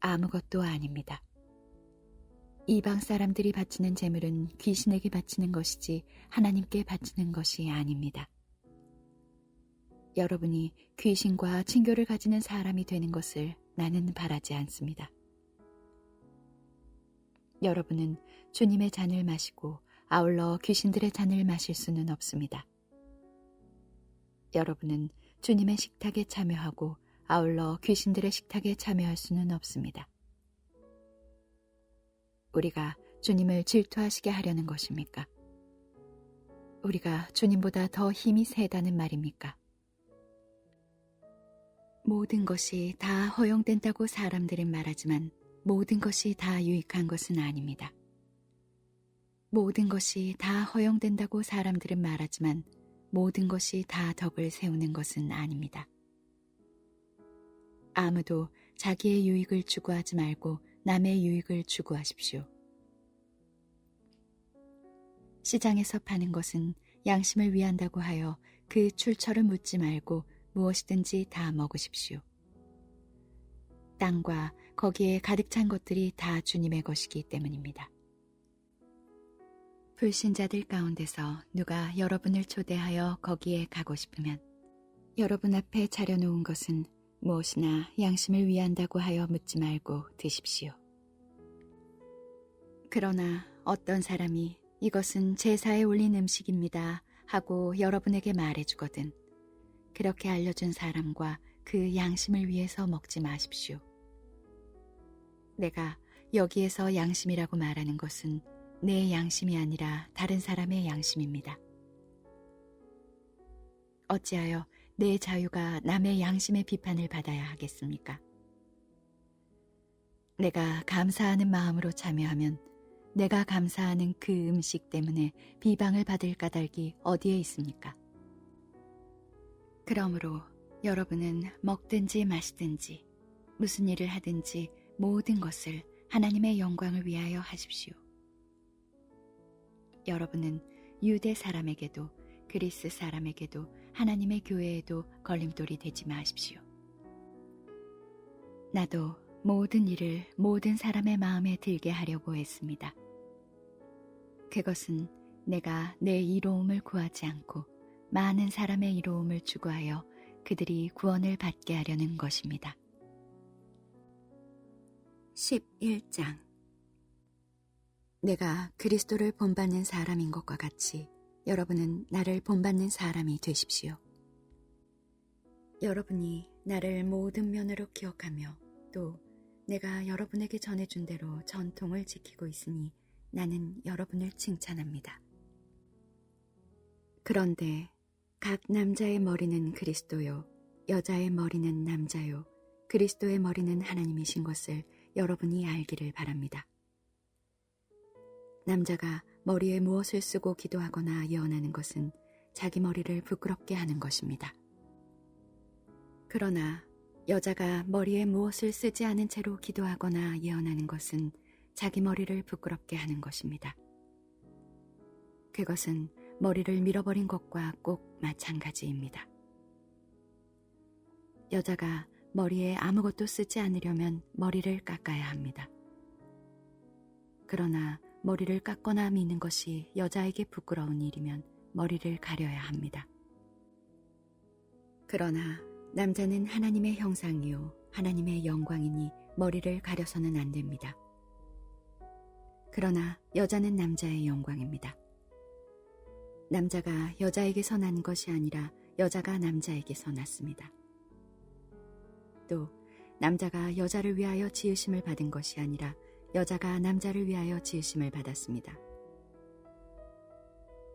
아무것도 아닙니다. 이방 사람들이 바치는 제물은 귀신에게 바치는 것이지 하나님께 바치는 것이 아닙니다. 여러분이 귀신과 친교를 가지는 사람이 되는 것을 나는 바라지 않습니다. 여러분은 주님의 잔을 마시고 아울러 귀신들의 잔을 마실 수는 없습니다. 여러분은 주님의 식탁에 참여하고 아울러 귀신들의 식탁에 참여할 수는 없습니다. 우리가 주님을 질투하시게 하려는 것입니까? 우리가 주님보다 더 힘이 세다는 말입니까? 모든 것이 다 허용된다고 사람들은 말하지만 모든 것이 다 유익한 것은 아닙니다. 모든 것이 다 허용된다고 사람들은 말하지만 모든 것이 다 덕을 세우는 것은 아닙니다. 아무도 자기의 유익을 추구하지 말고 남의 유익을 추구하십시오. 시장에서 파는 것은 양심을 위한다고 하여 그 출처를 묻지 말고 무엇이든지 다 먹으십시오. 땅과 거기에 가득 찬 것들이 다 주님의 것이기 때문입니다. 불신자들 가운데서 누가 여러분을 초대하여 거기에 가고 싶으면 여러분 앞에 차려놓은 것은 무엇이나 양심을 위한다고 하여 묻지 말고 드십시오. 그러나 어떤 사람이 이것은 제사에 올린 음식입니다 하고 여러분에게 말해주거든 그렇게 알려준 사람과 그 양심을 위해서 먹지 마십시오. 내가 여기에서 양심이라고 말하는 것은 내 양심이 아니라 다른 사람의 양심입니다. 어찌하여 내 자유가 남의 양심의 비판을 받아야 하겠습니까? 내가 감사하는 마음으로 참여하면 내가 감사하는 그 음식 때문에 비방을 받을 까닭이 어디에 있습니까? 그러므로 여러분은 먹든지 마시든지 무슨 일을 하든지 모든 것을 하나님의 영광을 위하여 하십시오. 여러분은 유대 사람에게도 그리스 사람에게도 하나님의 교회에도 걸림돌이 되지 마십시오. 나도 모든 일을 모든 사람의 마음에 들게 하려고 했습니다. 그것은 내가 내 이로움을 구하지 않고 많은 사람의 이로움을 추구하여 그들이 구원을 받게 하려는 것입니다. 11장 내가 그리스도를 본받는 사람인 것과 같이 여러분은 나를 본받는 사람이 되십시오. 여러분이 나를 모든 면으로 기억하며 또 내가 여러분에게 전해준 대로 전통을 지키고 있으니 나는 여러분을 칭찬합니다. 그런데 각 남자의 머리는 그리스도요, 여자의 머리는 남자요, 그리스도의 머리는 하나님이신 것을 여러분이 알기를 바랍니다. 남자가 머리에 무엇을 쓰고 기도하거나 예언하는 것은 자기 머리를 부끄럽게 하는 것입니다. 그러나 여자가 머리에 무엇을 쓰지 않은 채로 기도하거나 예언하는 것은 자기 머리를 부끄럽게 하는 것입니다. 그것은 머리를 밀어버린 것과 꼭 마찬가지입니다. 여자가 머리에 아무것도 쓰지 않으려면 머리를 깎아야 합니다. 그러나 머리를 깎거나 미는 것이 여자에게 부끄러운 일이면 머리를 가려야 합니다. 그러나 남자는 하나님의 형상이요 하나님의 영광이니 머리를 가려서는 안 됩니다. 그러나 여자는 남자의 영광입니다. 남자가 여자에게서 난 것이 아니라 여자가 남자에게서 났습니다. 또 남자가 여자를 위하여 지으심을 받은 것이 아니라 여자가 남자를 위하여 지으심을 받았습니다.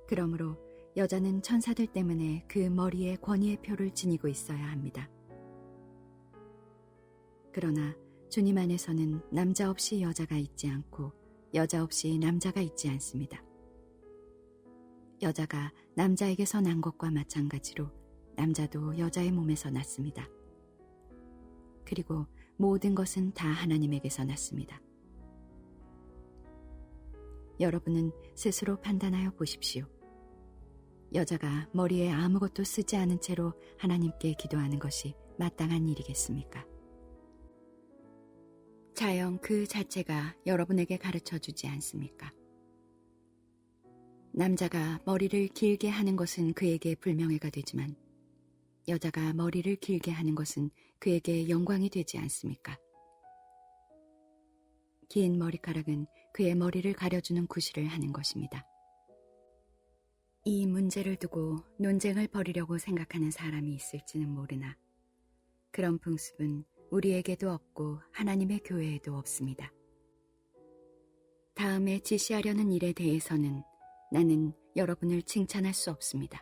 그러므로 여자는 천사들 때문에 그 머리에 권위의 표를 지니고 있어야 합니다. 그러나 주님 안에서는 남자 없이 여자가 있지 않고 여자 없이 남자가 있지 않습니다. 여자가 남자에게서 난 것과 마찬가지로 남자도 여자의 몸에서 났습니다. 그리고 모든 것은 다 하나님에게서 났습니다. 여러분은 스스로 판단하여 보십시오. 여자가 머리에 아무것도 쓰지 않은 채로 하나님께 기도하는 것이 마땅한 일이겠습니까? 자연 그 자체가 여러분에게 가르쳐 주지 않습니까? 남자가 머리를 길게 하는 것은 그에게 불명예가 되지만 여자가 머리를 길게 하는 것은 그에게 영광이 되지 않습니까? 긴 머리카락은 그의 머리를 가려주는 구실을 하는 것입니다. 이 문제를 두고 논쟁을 벌이려고 생각하는 사람이 있을지는 모르나 그런 풍습은 우리에게도 없고 하나님의 교회에도 없습니다. 다음에 지시하려는 일에 대해서는 나는 여러분을 칭찬할 수 없습니다.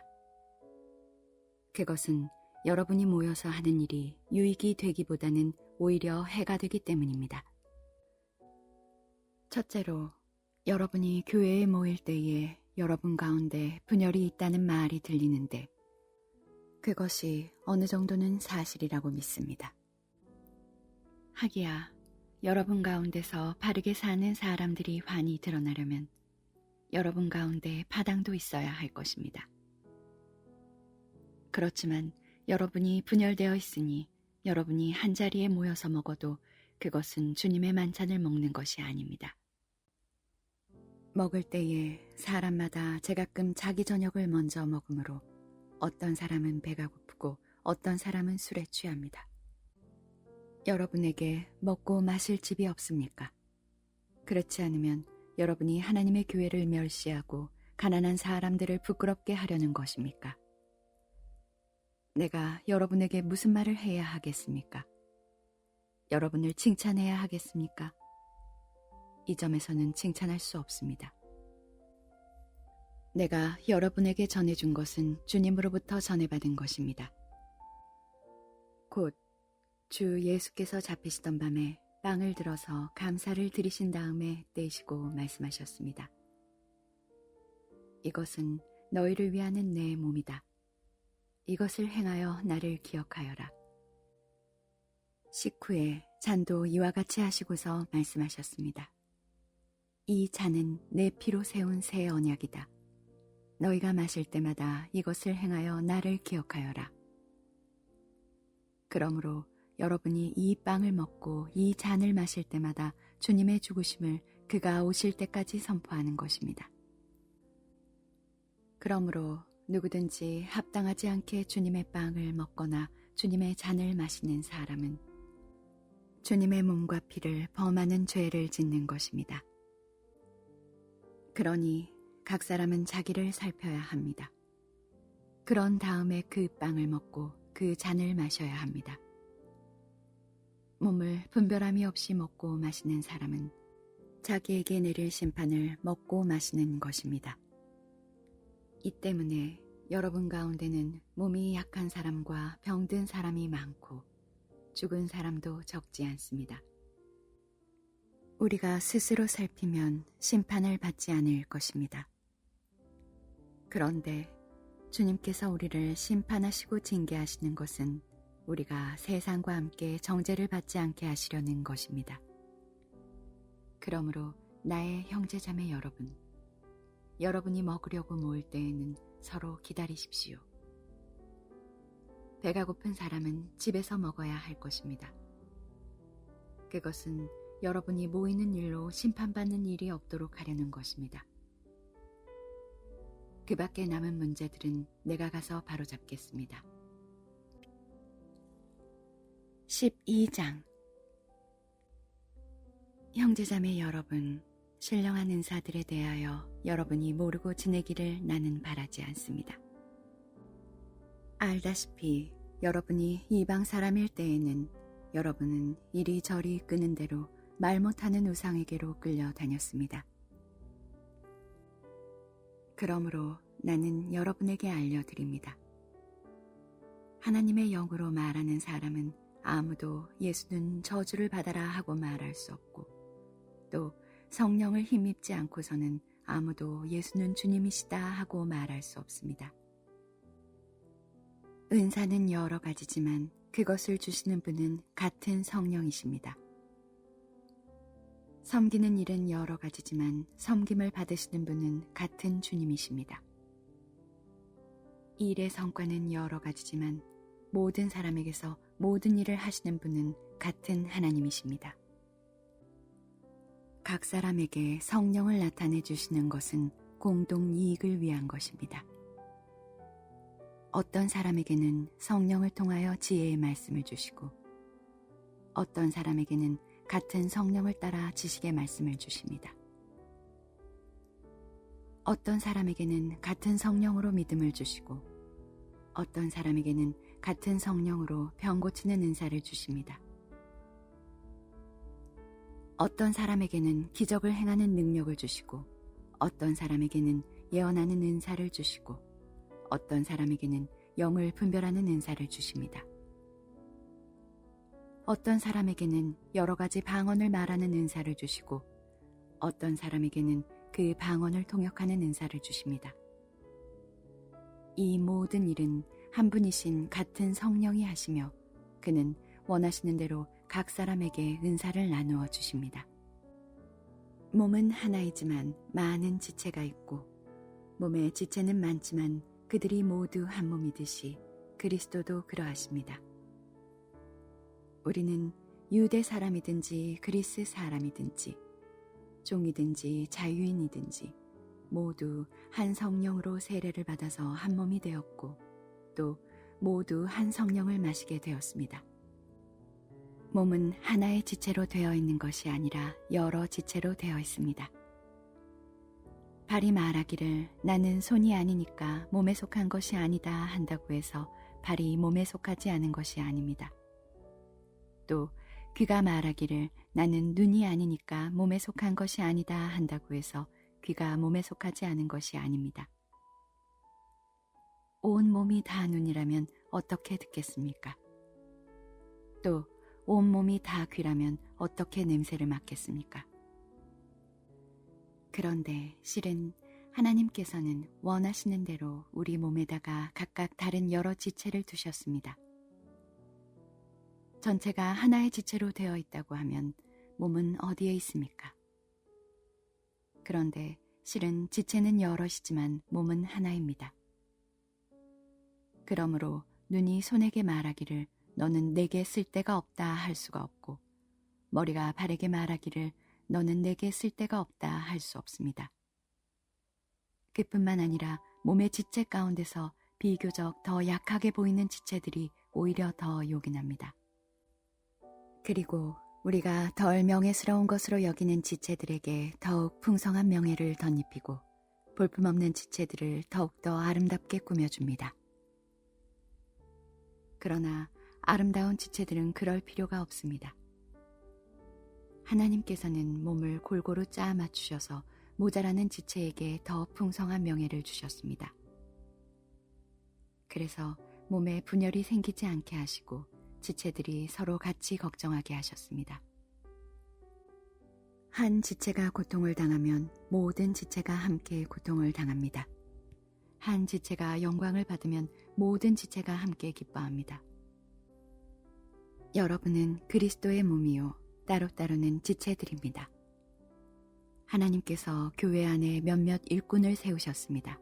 그것은 여러분이 모여서 하는 일이 유익이 되기보다는 오히려 해가 되기 때문입니다. 첫째로, 여러분이 교회에 모일 때에 여러분 가운데 분열이 있다는 말이 들리는데 그것이 어느 정도는 사실이라고 믿습니다. 하기야 여러분 가운데서 바르게 사는 사람들이 환히 드러나려면 여러분 가운데 파당도 있어야 할 것입니다. 그렇지만 여러분이 분열되어 있으니 여러분이 한자리에 모여서 먹어도 그것은 주님의 만찬을 먹는 것이 아닙니다. 먹을 때에 사람마다 제가끔 자기 저녁을 먼저 먹으므로 어떤 사람은 배가 고프고 어떤 사람은 술에 취합니다. 여러분에게 먹고 마실 집이 없습니까? 그렇지 않으면 여러분이 하나님의 교회를 멸시하고 가난한 사람들을 부끄럽게 하려는 것입니까? 내가 여러분에게 무슨 말을 해야 하겠습니까? 여러분을 칭찬해야 하겠습니까? 이 점에서는 칭찬할 수 없습니다. 내가 여러분에게 전해준 것은 주님으로부터 전해받은 것입니다. 곧 주 예수께서 잡히시던 밤에 빵을 들어서 감사를 드리신 다음에 떼시고 말씀하셨습니다. 이것은 너희를 위하는 내 몸이다. 이것을 행하여 나를 기억하여라. 식후에 잔도 이와 같이 하시고서 말씀하셨습니다. 이 잔은 내 피로 세운 새 언약이다. 너희가 마실 때마다 이것을 행하여 나를 기억하여라. 그러므로 여러분이 이 빵을 먹고 이 잔을 마실 때마다 주님의 죽으심을 그가 오실 때까지 선포하는 것입니다. 그러므로 누구든지 합당하지 않게 주님의 빵을 먹거나 주님의 잔을 마시는 사람은 주님의 몸과 피를 범하는 죄를 짓는 것입니다. 그러니 각 사람은 자기를 살펴야 합니다. 그런 다음에 그 빵을 먹고 그 잔을 마셔야 합니다. 몸을 분별함이 없이 먹고 마시는 사람은 자기에게 내릴 심판을 먹고 마시는 것입니다. 이 때문에 여러분 가운데는 몸이 약한 사람과 병든 사람이 많고 죽은 사람도 적지 않습니다. 우리가 스스로 살피면 심판을 받지 않을 것입니다. 그런데 주님께서 우리를 심판하시고 징계하시는 것은 우리가 세상과 함께 정죄를 받지 않게 하시려는 것입니다. 그러므로 나의 형제자매 여러분, 여러분이 먹으려고 모을 때에는 서로 기다리십시오. 배가 고픈 사람은 집에서 먹어야 할 것입니다. 그것은 여러분이 모이는 일로 심판받는 일이 없도록 하려는 것입니다. 그 밖에 남은 문제들은 내가 가서 바로잡겠습니다. 12장 형제자매 여러분, 신령한 은사들에 대하여 여러분이 모르고 지내기를 나는 바라지 않습니다. 알다시피 여러분이 이방 사람일 때에는 여러분은 이리저리 끄는 대로 말 못하는 우상에게로 끌려다녔습니다. 그러므로 나는 여러분에게 알려드립니다. 하나님의 영으로 말하는 사람은 아무도 예수는 저주를 받아라 하고 말할 수 없고 또 성령을 힘입지 않고서는 아무도 예수는 주님이시다 하고 말할 수 없습니다. 은사는 여러 가지지만 그것을 주시는 분은 같은 성령이십니다. 섬기는 일은 여러 가지지만 섬김을 받으시는 분은 같은 주님이십니다. 일의 성과는 여러 가지지만 모든 사람에게서 모든 일을 하시는 분은 같은 하나님이십니다. 각 사람에게 성령을 나타내 주시는 것은 공동 이익을 위한 것입니다. 어떤 사람에게는 성령을 통하여 지혜의 말씀을 주시고 어떤 사람에게는 같은 성령을 따라 지식의 말씀을 주십니다. 어떤 사람에게는 같은 성령으로 믿음을 주시고 어떤 사람에게는 같은 성령으로 병 고치는 은사를 주십니다. 어떤 사람에게는 기적을 행하는 능력을 주시고 어떤 사람에게는 예언하는 은사를 주시고 어떤 사람에게는 영을 분별하는 은사를 주십니다. 어떤 사람에게는 여러 가지 방언을 말하는 은사를 주시고 어떤 사람에게는 그 방언을 통역하는 은사를 주십니다. 이 모든 일은 한 분이신 같은 성령이 하시며 그는 원하시는 대로 각 사람에게 은사를 나누어 주십니다. 몸은 하나이지만 많은 지체가 있고 몸의 지체는 많지만 그들이 모두 한 몸이듯이 그리스도도 그러하십니다. 우리는 유대 사람이든지 그리스 사람이든지 종이든지 자유인이든지 모두 한 성령으로 세례를 받아서 한 몸이 되었고 또 모두 한 성령을 마시게 되었습니다. 몸은 하나의 지체로 되어 있는 것이 아니라 여러 지체로 되어 있습니다. 발이 말하기를 나는 손이 아니니까 몸에 속한 것이 아니다 한다고 해서 발이 몸에 속하지 않은 것이 아닙니다. 또 귀가 말하기를 나는 눈이 아니니까 몸에 속한 것이 아니다 한다고 해서 귀가 몸에 속하지 않은 것이 아닙니다. 온 몸이 다 눈이라면 어떻게 듣겠습니까? 또 온 몸이 다 귀라면 어떻게 냄새를 맡겠습니까? 그런데 실은 하나님께서는 원하시는 대로 우리 몸에다가 각각 다른 여러 지체를 두셨습니다. 전체가 하나의 지체로 되어 있다고 하면 몸은 어디에 있습니까? 그런데 실은 지체는 여럿이지만 몸은 하나입니다. 그러므로 눈이 손에게 말하기를 너는 내게 쓸데가 없다 할 수가 없고 머리가 발에게 말하기를 너는 내게 쓸데가 없다 할 수 없습니다. 그뿐만 아니라 몸의 지체 가운데서 비교적 더 약하게 보이는 지체들이 오히려 더 요긴합니다. 그리고 우리가 덜 명예스러운 것으로 여기는 지체들에게 더욱 풍성한 명예를 덧입히고 볼품없는 지체들을 더욱더 아름답게 꾸며줍니다. 그러나 아름다운 지체들은 그럴 필요가 없습니다. 하나님께서는 몸을 골고루 짜 맞추셔서 모자라는 지체에게 더 풍성한 명예를 주셨습니다. 그래서 몸에 분열이 생기지 않게 하시고 지체들이 서로 같이 걱정하게 하셨습니다. 한 지체가 고통을 당하면 모든 지체가 함께 고통을 당합니다. 한 지체가 영광을 받으면 모든 지체가 함께 기뻐합니다. 여러분은 그리스도의 몸이요 따로따로는 지체들입니다. 하나님께서 교회 안에 몇몇 일꾼을 세우셨습니다.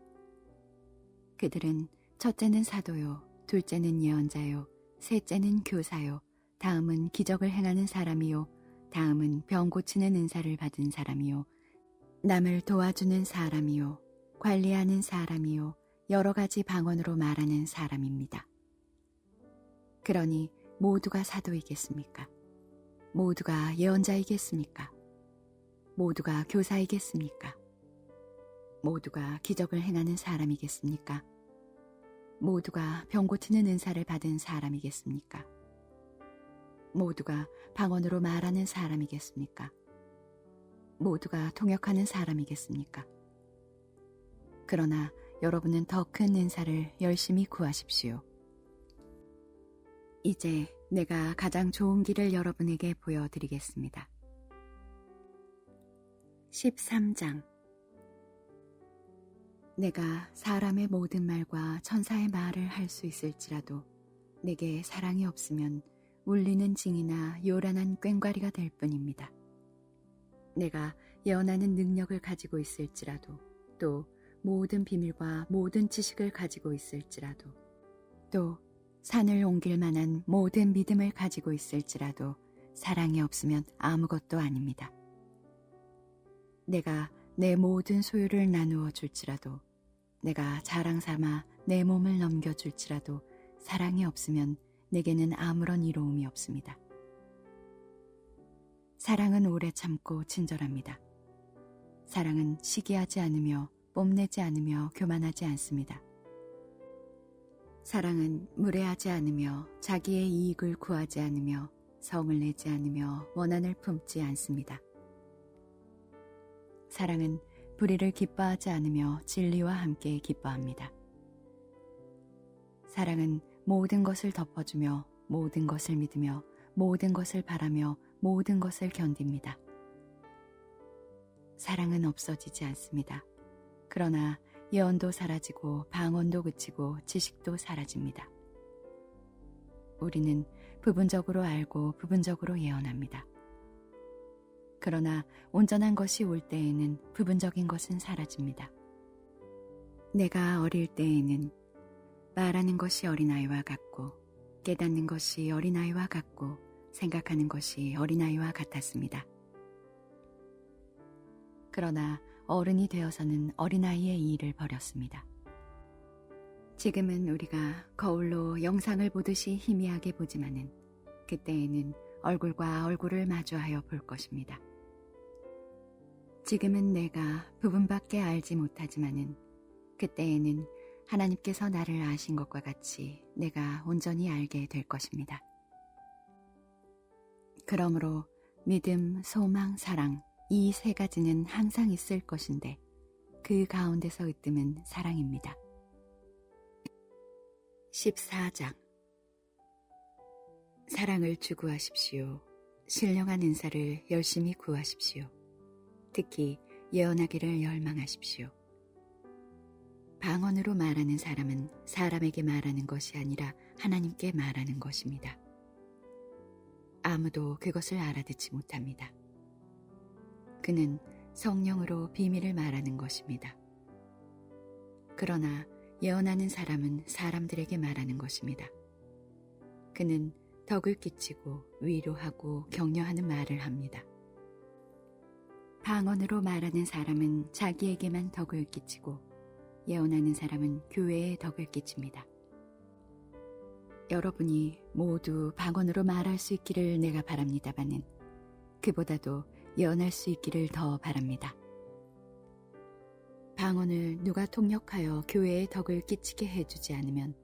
그들은 첫째는 사도요, 둘째는 예언자요, 셋째는 교사요, 다음은 기적을 행하는 사람이요, 다음은 병 고치는 은사를 받은 사람이요, 남을 도와주는 사람이요, 관리하는 사람이요, 여러 가지 방언으로 말하는 사람입니다. 그러니 모두가 사도이겠습니까? 모두가 예언자이겠습니까? 모두가 교사이겠습니까? 모두가 기적을 행하는 사람이겠습니까? 모두가 병 고치는 은사를 받은 사람이겠습니까? 모두가 방언으로 말하는 사람이겠습니까? 모두가 통역하는 사람이겠습니까? 그러나 여러분은 더 큰 은사를 열심히 구하십시오. 이제 내가 가장 좋은 길을 여러분에게 보여드리겠습니다. 13장. 내가 사람의 모든 말과 천사의 말을 할 수 있을지라도 내게 사랑이 없으면 울리는 징이나 요란한 꽹과리가 될 뿐입니다. 내가 예언하는 능력을 가지고 있을지라도 또 모든 비밀과 모든 지식을 가지고 있을지라도 또 산을 옮길 만한 모든 믿음을 가지고 있을지라도 사랑이 없으면 아무것도 아닙니다. 내가 내 모든 소유를 나누어 줄지라도, 내가 자랑 삼아 내 몸을 넘겨줄지라도 사랑이 없으면 내게는 아무런 이로움이 없습니다. 사랑은 오래 참고 친절합니다. 사랑은 시기하지 않으며 뽐내지 않으며 교만하지 않습니다. 사랑은 무례하지 않으며 자기의 이익을 구하지 않으며 성을 내지 않으며 원한을 품지 않습니다. 사랑은 불의를 기뻐하지 않으며 진리와 함께 기뻐합니다. 사랑은 모든 것을 덮어주며 모든 것을 믿으며 모든 것을 바라며 모든 것을 견딥니다. 사랑은 없어지지 않습니다. 그러나 예언도 사라지고 방언도 그치고 지식도 사라집니다. 우리는 부분적으로 알고 부분적으로 예언합니다. 그러나 온전한 것이 올 때에는 부분적인 것은 사라집니다. 내가 어릴 때에는 말하는 것이 어린아이와 같고 깨닫는 것이 어린아이와 같고 생각하는 것이 어린아이와 같았습니다. 그러나 어른이 되어서는 어린아이의 일을 버렸습니다. 지금은 우리가 거울로 영상을 보듯이 희미하게 보지만은 그때에는 얼굴과 얼굴을 마주하여 볼 것입니다. 지금은 내가 부분밖에 알지 못하지만은 그때에는 하나님께서 나를 아신 것과 같이 내가 온전히 알게 될 것입니다. 그러므로 믿음, 소망, 사랑 이 세 가지는 항상 있을 것인데 그 가운데서 으뜸은 사랑입니다. 14장 사랑을 추구하십시오. 신령한 은사를 열심히 구하십시오. 특히 예언하기를 열망하십시오. 방언으로 말하는 사람은 사람에게 말하는 것이 아니라 하나님께 말하는 것입니다. 아무도 그것을 알아듣지 못합니다. 그는 성령으로 비밀을 말하는 것입니다. 그러나 예언하는 사람은 사람들에게 말하는 것입니다. 그는 덕을 끼치고 위로하고 격려하는 말을 합니다. 방언으로 말하는 사람은 자기에게만 덕을 끼치고 예언하는 사람은 교회에 덕을 끼칩니다. 여러분이 모두 방언으로 말할 수 있기를 내가 바랍니다마는 그보다도 예언할 수 있기를 더 바랍니다. 방언을 누가 통역하여 교회에 덕을 끼치게 해주지 않으면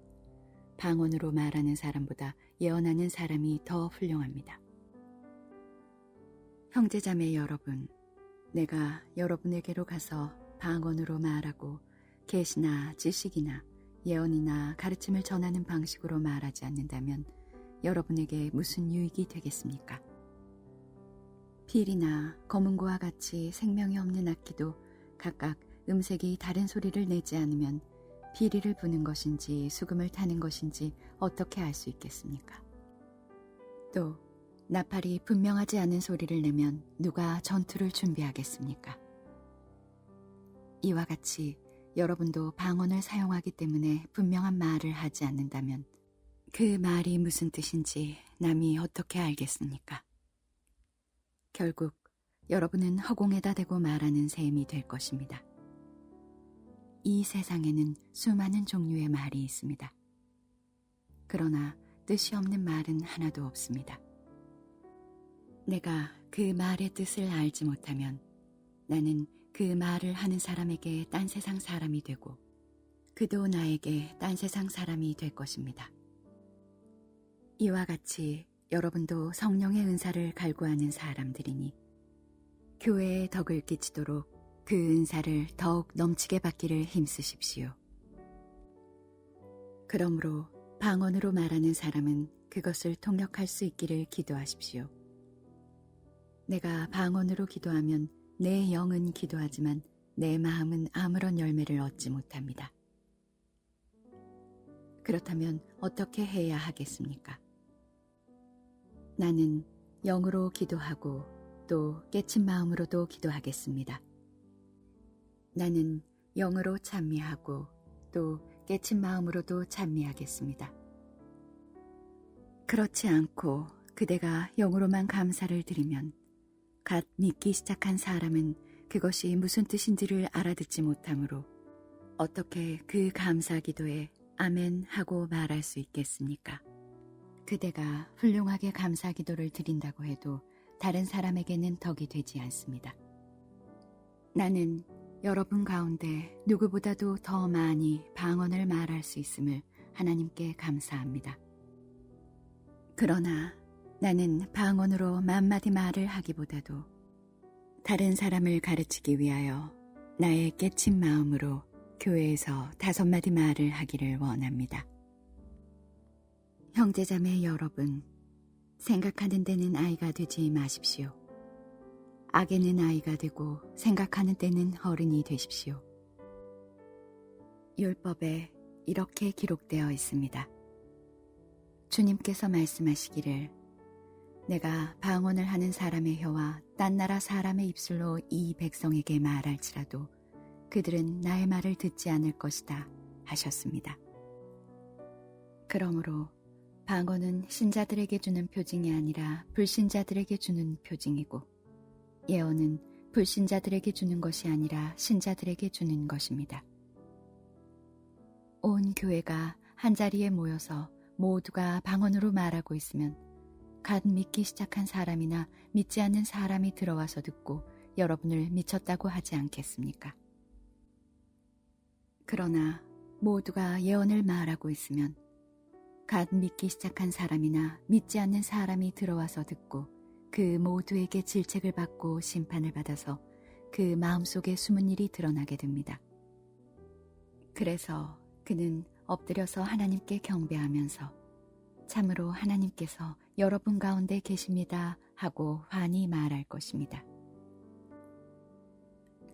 방언으로 말하는 사람보다 예언하는 사람이 더 훌륭합니다. 형제자매 여러분, 내가 여러분에게로 가서 방언으로 말하고 계시나 지식이나 예언이나 가르침을 전하는 방식으로 말하지 않는다면 여러분에게 무슨 유익이 되겠습니까? 필이나 검은고와 같이 생명이 없는 악기도 각각 음색이 다른 소리를 내지 않으면 피리를 부는 것인지 수금을 타는 것인지 어떻게 알 수 있겠습니까? 또 나팔이 분명하지 않은 소리를 내면 누가 전투를 준비하겠습니까? 이와 같이 여러분도 방언을 사용하기 때문에 분명한 말을 하지 않는다면 그 말이 무슨 뜻인지 남이 어떻게 알겠습니까? 결국 여러분은 허공에다 대고 말하는 셈이 될 것입니다. 이 세상에는 수많은 종류의 말이 있습니다. 그러나 뜻이 없는 말은 하나도 없습니다. 내가 그 말의 뜻을 알지 못하면 나는 그 말을 하는 사람에게 딴 세상 사람이 되고 그도 나에게 딴 세상 사람이 될 것입니다. 이와 같이 여러분도 성령의 은사를 갈구하는 사람들이니 교회에 덕을 끼치도록 그 은사를 더욱 넘치게 받기를 힘쓰십시오. 그러므로 방언으로 말하는 사람은 그것을 통역할 수 있기를 기도하십시오. 내가 방언으로 기도하면 내 영은 기도하지만 내 마음은 아무런 열매를 얻지 못합니다. 그렇다면 어떻게 해야 하겠습니까? 나는 영으로 기도하고 또 깨친 마음으로도 기도하겠습니다. 나는 영으로 찬미하고 또 깨친 마음으로도 찬미하겠습니다. 그렇지 않고 그대가 영으로만 감사를 드리면 갓 믿기 시작한 사람은 그것이 무슨 뜻인지를 알아듣지 못하므로 어떻게 그 감사 기도에 아멘 하고 말할 수 있겠습니까? 그대가 훌륭하게 감사 기도를 드린다고 해도 다른 사람에게는 덕이 되지 않습니다. 나는 여러분 가운데 누구보다도 더 많이 방언을 말할 수 있음을 하나님께 감사합니다. 그러나 나는 방언으로 만마디 말을 하기보다도 다른 사람을 가르치기 위하여 나의 깨친 마음으로 교회에서 5마디 말을 하기를 원합니다. 형제자매 여러분, 생각하는 데는 아이가 되지 마십시오. 악에는 아이가 되고 생각하는 때는 어른이 되십시오. 율법에 이렇게 기록되어 있습니다. 주님께서 말씀하시기를 내가 방언을 하는 사람의 혀와 딴 나라 사람의 입술로 이 백성에게 말할지라도 그들은 나의 말을 듣지 않을 것이다 하셨습니다. 그러므로 방언은 신자들에게 주는 표징이 아니라 불신자들에게 주는 표징이고 예언은 불신자들에게 주는 것이 아니라 신자들에게 주는 것입니다. 온 교회가 한자리에 모여서 모두가 방언으로 말하고 있으면 갓 믿기 시작한 사람이나 믿지 않는 사람이 들어와서 듣고 여러분을 미쳤다고 하지 않겠습니까? 그러나 모두가 예언을 말하고 있으면 갓 믿기 시작한 사람이나 믿지 않는 사람이 들어와서 듣고 그 모두에게 질책을 받고 심판을 받아서 그 마음속에 숨은 일이 드러나게 됩니다. 그래서 그는 엎드려서 하나님께 경배하면서 참으로 하나님께서 여러분 가운데 계십니다 하고 환히 말할 것입니다.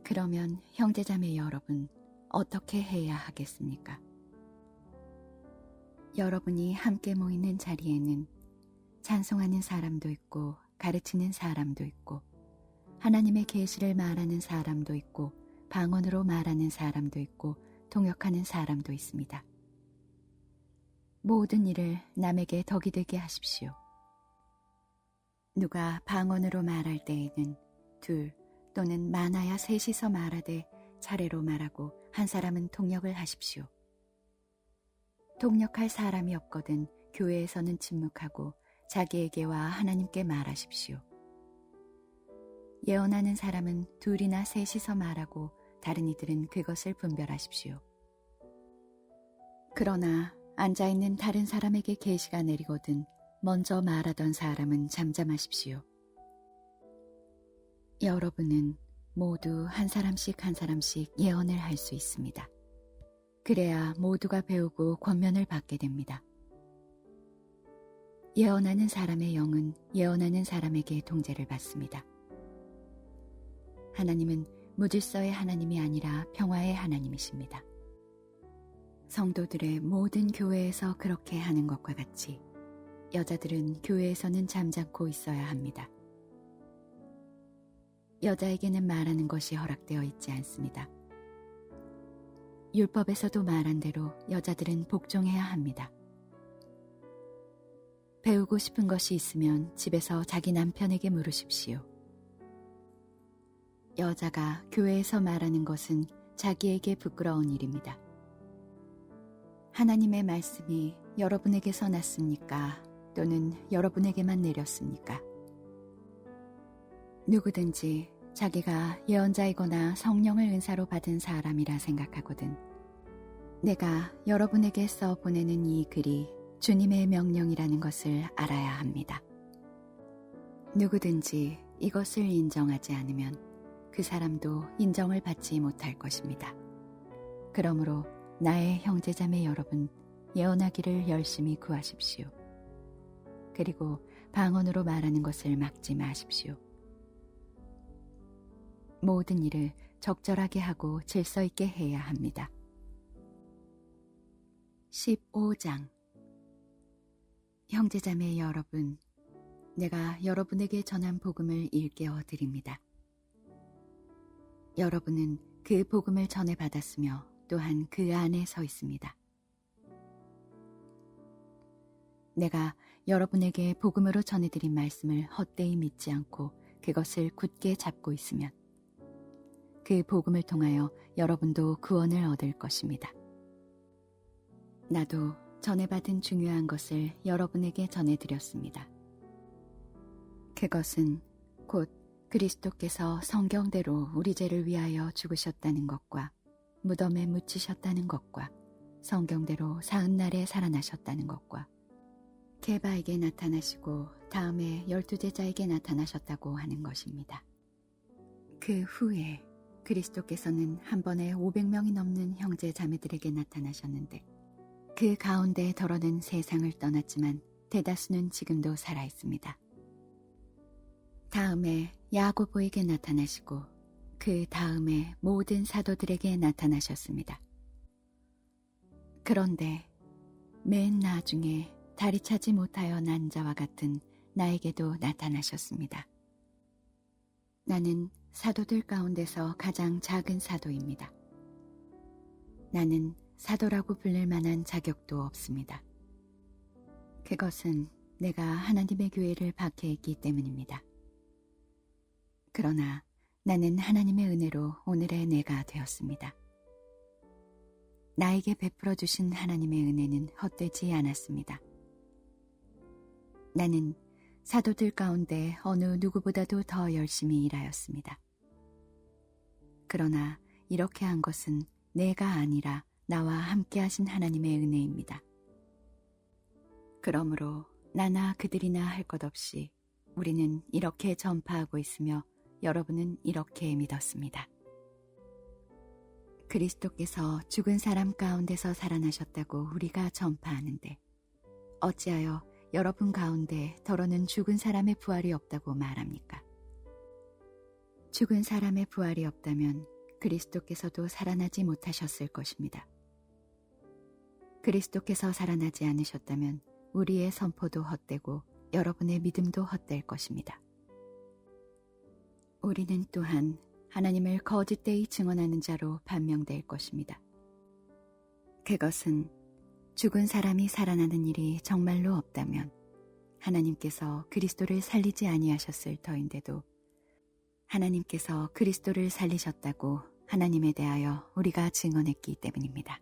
그러면 형제자매 여러분, 어떻게 해야 하겠습니까? 여러분이 함께 모이는 자리에는 찬송하는 사람도 있고 가르치는 사람도 있고 하나님의 계시를 말하는 사람도 있고 방언으로 말하는 사람도 있고 통역하는 사람도 있습니다. 모든 일을 남에게 덕이 되게 하십시오. 누가 방언으로 말할 때에는 2 또는 많아야 3이서 말하되 차례로 말하고 한 사람은 통역을 하십시오. 통역할 사람이 없거든 교회에서는 침묵하고 자기에게와 하나님께 말하십시오. 예언하는 사람은 2이나 3이서 말하고 다른 이들은 그것을 분별하십시오. 그러나 앉아있는 다른 사람에게 계시가 내리거든 먼저 말하던 사람은 잠잠하십시오. 여러분은 모두 한 사람씩 예언을 할 수 있습니다. 그래야 모두가 배우고 권면을 받게 됩니다. 예언하는 사람의 영은 예언하는 사람에게 통제를 받습니다. 하나님은 무질서의 하나님이 아니라 평화의 하나님이십니다. 성도들의 모든 교회에서 그렇게 하는 것과 같이 여자들은 교회에서는 잠잠고 있어야 합니다. 여자에게는 말하는 것이 허락되어 있지 않습니다. 율법에서도 말한 대로 여자들은 복종해야 합니다. 배우고 싶은 것이 있으면 집에서 자기 남편에게 물으십시오. 여자가 교회에서 말하는 것은 자기에게 부끄러운 일입니다. 하나님의 말씀이 여러분에게서 났습니까? 또는 여러분에게만 내렸습니까? 누구든지 자기가 예언자이거나 성령을 은사로 받은 사람이라 생각하거든 내가 여러분에게 써 보내는 이 글이 주님의 명령이라는 것을 알아야 합니다. 누구든지 이것을 인정하지 않으면 그 사람도 인정을 받지 못할 것입니다. 그러므로 나의 형제자매 여러분, 예언하기를 열심히 구하십시오. 그리고 방언으로 말하는 것을 막지 마십시오. 모든 일을 적절하게 하고 질서 있게 해야 합니다. 15장 형제자매 여러분, 내가 여러분에게 전한 복음을 일깨워 드립니다. 여러분은 그 복음을 전해받았으며 또한 그 안에 서 있습니다. 내가 여러분에게 복음으로 전해드린 말씀을 헛되이 믿지 않고 그것을 굳게 잡고 있으면 그 복음을 통하여 여러분도 구원을 얻을 것입니다. 나도 전해받은 중요한 것을 여러분에게 전해드렸습니다. 그것은 곧 그리스도께서 성경대로 우리 죄를 위하여 죽으셨다는 것과 무덤에 묻히셨다는 것과 성경대로 사흘날에 살아나셨다는 것과 게바에게 나타나시고 다음에 12제자에게 나타나셨다고 하는 것입니다. 그 후에 그리스도께서는 한 번에 500명이 넘는 형제 자매들에게 나타나셨는데 그 가운데 더러는 세상을 떠났지만 대다수는 지금도 살아있습니다. 다음에 야고보에게 나타나시고 그 다음에 모든 사도들에게 나타나셨습니다. 그런데 맨 나중에 다리 차지 못하여 난 자와 같은 나에게도 나타나셨습니다. 나는 사도들 가운데서 가장 작은 사도입니다. 나는 사도라고 불릴 만한 자격도 없습니다. 그것은 내가 하나님의 교회를 박해했기 때문입니다. 그러나 나는 하나님의 은혜로 오늘의 내가 되었습니다. 나에게 베풀어 주신 하나님의 은혜는 헛되지 않았습니다. 나는 사도들 가운데 어느 누구보다도 더 열심히 일하였습니다. 그러나 이렇게 한 것은 내가 아니라 나와 함께 하신 하나님의 은혜입니다. 그러므로 나나 그들이나 할 것 없이 우리는 이렇게 전파하고 있으며 여러분은 이렇게 믿었습니다. 그리스도께서 죽은 사람 가운데서 살아나셨다고 우리가 전파하는데 어찌하여 여러분 가운데 더러는 죽은 사람의 부활이 없다고 말합니까? 죽은 사람의 부활이 없다면 그리스도께서도 살아나지 못하셨을 것입니다. 그리스도께서 살아나지 않으셨다면 우리의 선포도 헛되고 여러분의 믿음도 헛될 것입니다. 우리는 또한 하나님을 거짓되이 증언하는 자로 판명될 것입니다. 그것은 죽은 사람이 살아나는 일이 정말로 없다면 하나님께서 그리스도를 살리지 아니하셨을 터인데도 하나님께서 그리스도를 살리셨다고 하나님에 대하여 우리가 증언했기 때문입니다.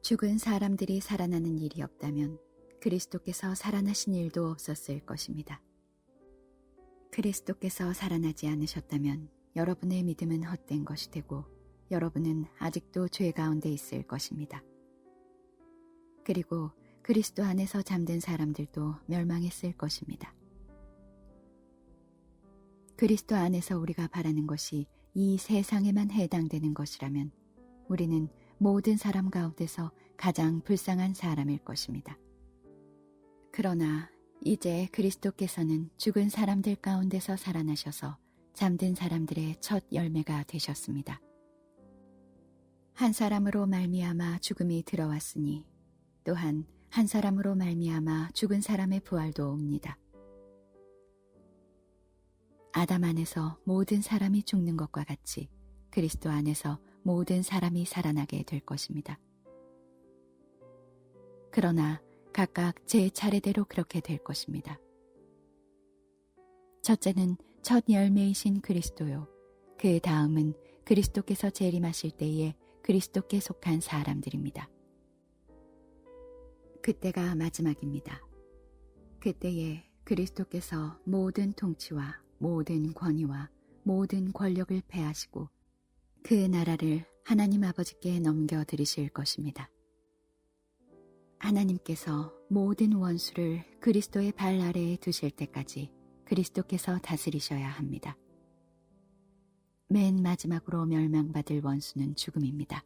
죽은 사람들이 살아나는 일이 없다면 그리스도께서 살아나신 일도 없었을 것입니다. 그리스도께서 살아나지 않으셨다면 여러분의 믿음은 헛된 것이 되고 여러분은 아직도 죄 가운데 있을 것입니다. 그리고 그리스도 안에서 잠든 사람들도 멸망했을 것입니다. 그리스도 안에서 우리가 바라는 것이 이 세상에만 해당되는 것이라면 우리는 모든 사람 가운데서 가장 불쌍한 사람일 것입니다. 그러나 이제 그리스도께서는 죽은 사람들 가운데서 살아나셔서 잠든 사람들의 첫 열매가 되셨습니다. 한 사람으로 말미암아 죽음이 들어왔으니 또한 한 사람으로 말미암아 죽은 사람의 부활도 옵니다. 아담 안에서 모든 사람이 죽는 것과 같이 그리스도 안에서 모든 사람이 살아나게 될 것입니다. 그러나 각각 제 차례대로 그렇게 될 것입니다. 첫째는 첫 열매이신 그리스도요. 그 다음은 그리스도께서 재림하실 때에 그리스도께 속한 사람들입니다. 그때가 마지막입니다. 그때에 그리스도께서 모든 통치와 모든 권위와 모든 권력을 패하시고 그 나라를 하나님 아버지께 넘겨드리실 것입니다. 하나님께서 모든 원수를 그리스도의 발 아래에 두실 때까지 그리스도께서 다스리셔야 합니다. 맨 마지막으로 멸망받을 원수는 죽음입니다.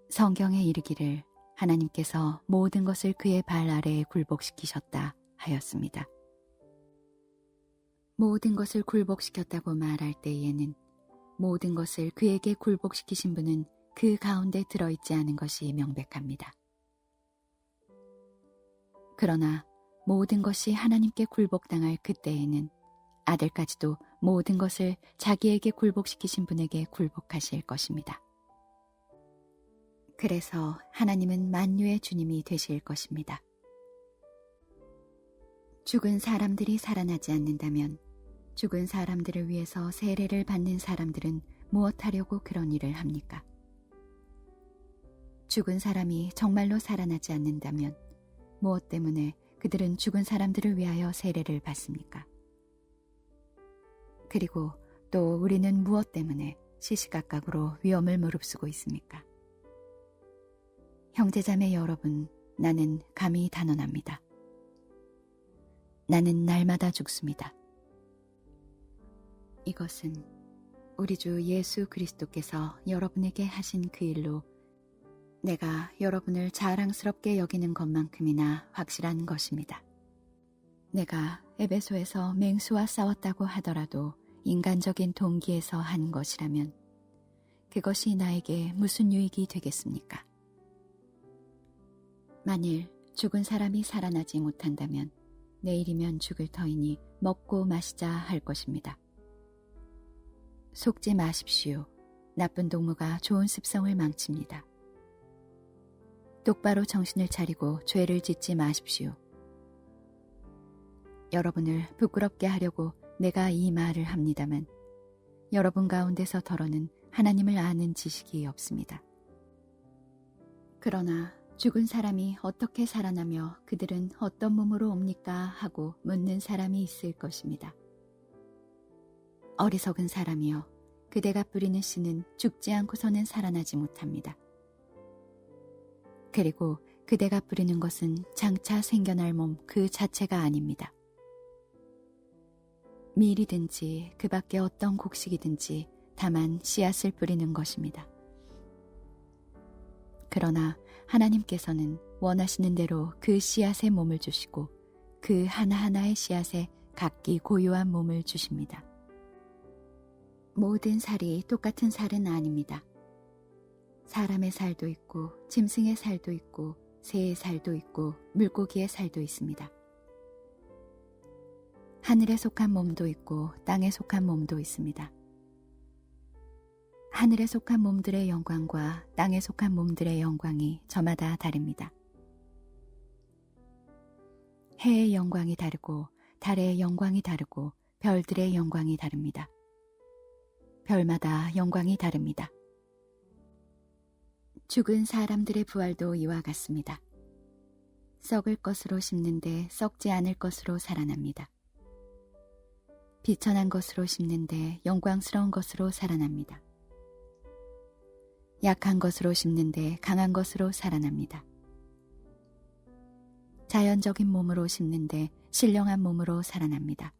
성경에 이르기를 하나님께서 모든 것을 그의 발 아래에 굴복시키셨다 하였습니다. 모든 것을 굴복시켰다고 말할 때에는 모든 것을 그에게 굴복시키신 분은 그 가운데 들어있지 않은 것이 명백합니다. 그러나 모든 것이 하나님께 굴복당할 그때에는 아들까지도 모든 것을 자기에게 굴복시키신 분에게 굴복하실 것입니다. 그래서 하나님은 만유의 주님이 되실 것입니다. 죽은 사람들이 살아나지 않는다면 죽은 사람들을 위해서 세례를 받는 사람들은 무엇하려고 그런 일을 합니까? 죽은 사람이 정말로 살아나지 않는다면 무엇 때문에 그들은 죽은 사람들을 위하여 세례를 받습니까? 그리고 또 우리는 무엇 때문에 시시각각으로 위험을 무릅쓰고 있습니까? 형제자매 여러분, 나는 감히 단언합니다. 나는 날마다 죽습니다. 이것은 우리 주 예수 그리스도께서 여러분에게 하신 그 일로 내가 여러분을 자랑스럽게 여기는 것만큼이나 확실한 것입니다. 내가 에베소에서 맹수와 싸웠다고 하더라도 인간적인 동기에서 한 것이라면 그것이 나에게 무슨 유익이 되겠습니까? 만일 죽은 사람이 살아나지 못한다면 내일이면 죽을 터이니 먹고 마시자 할 것입니다. 속지 마십시오. 나쁜 동무가 좋은 습성을 망칩니다. 똑바로 정신을 차리고 죄를 짓지 마십시오. 여러분을 부끄럽게 하려고 내가 이 말을 합니다만 여러분 가운데서 더러는 하나님을 아는 지식이 없습니다. 그러나 죽은 사람이 어떻게 살아나며 그들은 어떤 몸으로 옵니까? 하고 묻는 사람이 있을 것입니다. 어리석은 사람이여, 그대가 뿌리는 씨는 죽지 않고서는 살아나지 못합니다. 그리고 그대가 뿌리는 것은 장차 생겨날 몸 그 자체가 아닙니다. 밀이든지 그 밖에 어떤 곡식이든지 다만 씨앗을 뿌리는 것입니다. 그러나 하나님께서는 원하시는 대로 그 씨앗에 몸을 주시고 그 하나하나의 씨앗에 각기 고유한 몸을 주십니다. 모든 살이 똑같은 살은 아닙니다. 사람의 살도 있고 짐승의 살도 있고 새의 살도 있고 물고기의 살도 있습니다. 하늘에 속한 몸도 있고 땅에 속한 몸도 있습니다. 하늘에 속한 몸들의 영광과 땅에 속한 몸들의 영광이 저마다 다릅니다. 해의 영광이 다르고 달의 영광이 다르고 별들의 영광이 다릅니다. 별마다 영광이 다릅니다. 죽은 사람들의 부활도 이와 같습니다. 썩을 것으로 심는데 썩지 않을 것으로 살아납니다. 비천한 것으로 심는데 영광스러운 것으로 살아납니다. 약한 것으로 심는데 강한 것으로 살아납니다. 자연적인 몸으로 심는데 신령한 몸으로 살아납니다.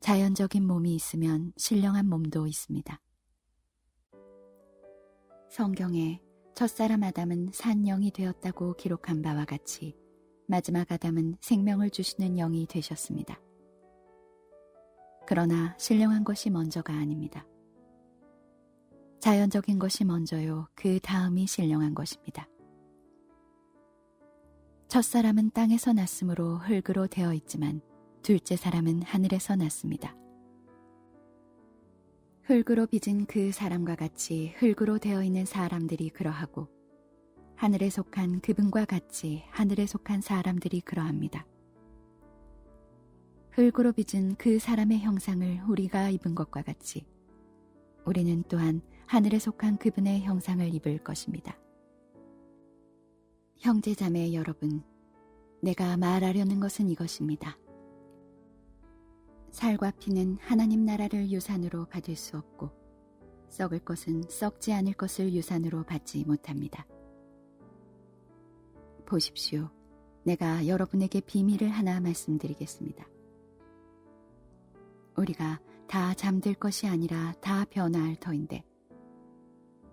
자연적인 몸이 있으면 신령한 몸도 있습니다. 성경에 첫사람 아담은 산 영이 되었다고 기록한 바와 같이 마지막 아담은 생명을 주시는 영이 되셨습니다. 그러나 신령한 것이 먼저가 아닙니다. 자연적인 것이 먼저요, 그 다음이 신령한 것입니다. 첫사람은 땅에서 났으므로 흙으로 되어 있지만 둘째 사람은 하늘에서 났습니다. 흙으로 빚은 그 사람과 같이 흙으로 되어 있는 사람들이 그러하고 하늘에 속한 그분과 같이 하늘에 속한 사람들이 그러합니다. 흙으로 빚은 그 사람의 형상을 우리가 입은 것과 같이 우리는 또한 하늘에 속한 그분의 형상을 입을 것입니다. 형제자매 여러분, 내가 말하려는 것은 이것입니다. 살과 피는 하나님 나라를 유산으로 받을 수 없고 썩을 것은 썩지 않을 것을 유산으로 받지 못합니다. 보십시오. 내가 여러분에게 비밀을 하나 말씀드리겠습니다. 우리가 다 잠들 것이 아니라 다 변화할 터인데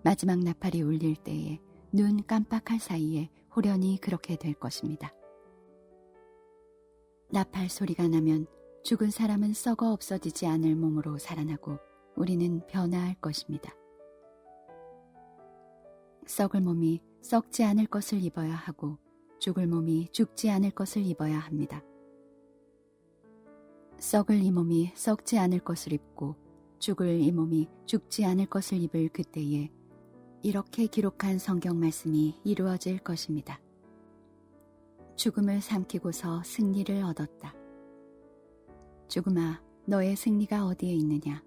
마지막 나팔이 울릴 때에 눈 깜빡할 사이에 호련히 그렇게 될 것입니다. 나팔 소리가 나면 죽은 사람은 썩어 없어지지 않을 몸으로 살아나고 우리는 변화할 것입니다. 썩을 몸이 썩지 않을 것을 입어야 하고 죽을 몸이 죽지 않을 것을 입어야 합니다. 썩을 이 몸이 썩지 않을 것을 입고 죽을 이 몸이 죽지 않을 것을 입을 그때에 이렇게 기록한 성경 말씀이 이루어질 것입니다. 죽음을 삼키고서 승리를 얻었다. 죽음아, 너의 승리가 어디에 있느냐?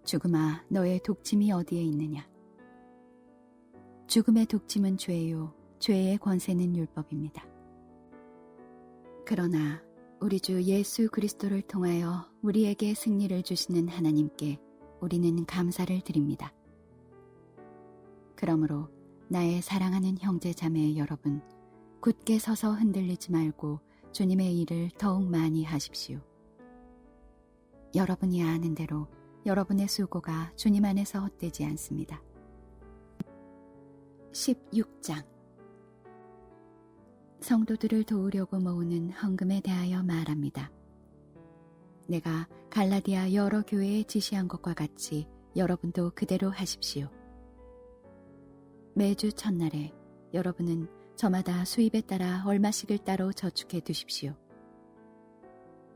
죽음아, 너의 독침이 어디에 있느냐? 죽음의 독침은 죄요, 죄의 권세는 율법입니다. 그러나 우리 주 예수 그리스도를 통하여 우리에게 승리를 주시는 하나님께 우리는 감사를 드립니다. 그러므로 나의 사랑하는 형제 자매 여러분, 굳게 서서 흔들리지 말고 주님의 일을 더욱 많이 하십시오. 여러분이 아는 대로 여러분의 수고가 주님 안에서 헛되지 않습니다. 16장 성도들을 도우려고 모으는 헌금에 대하여 말합니다. 내가 갈라디아 여러 교회에 지시한 것과 같이 여러분도 그대로 하십시오. 매주 첫날에 여러분은 저마다 수입에 따라 얼마씩을 따로 저축해 두십시오.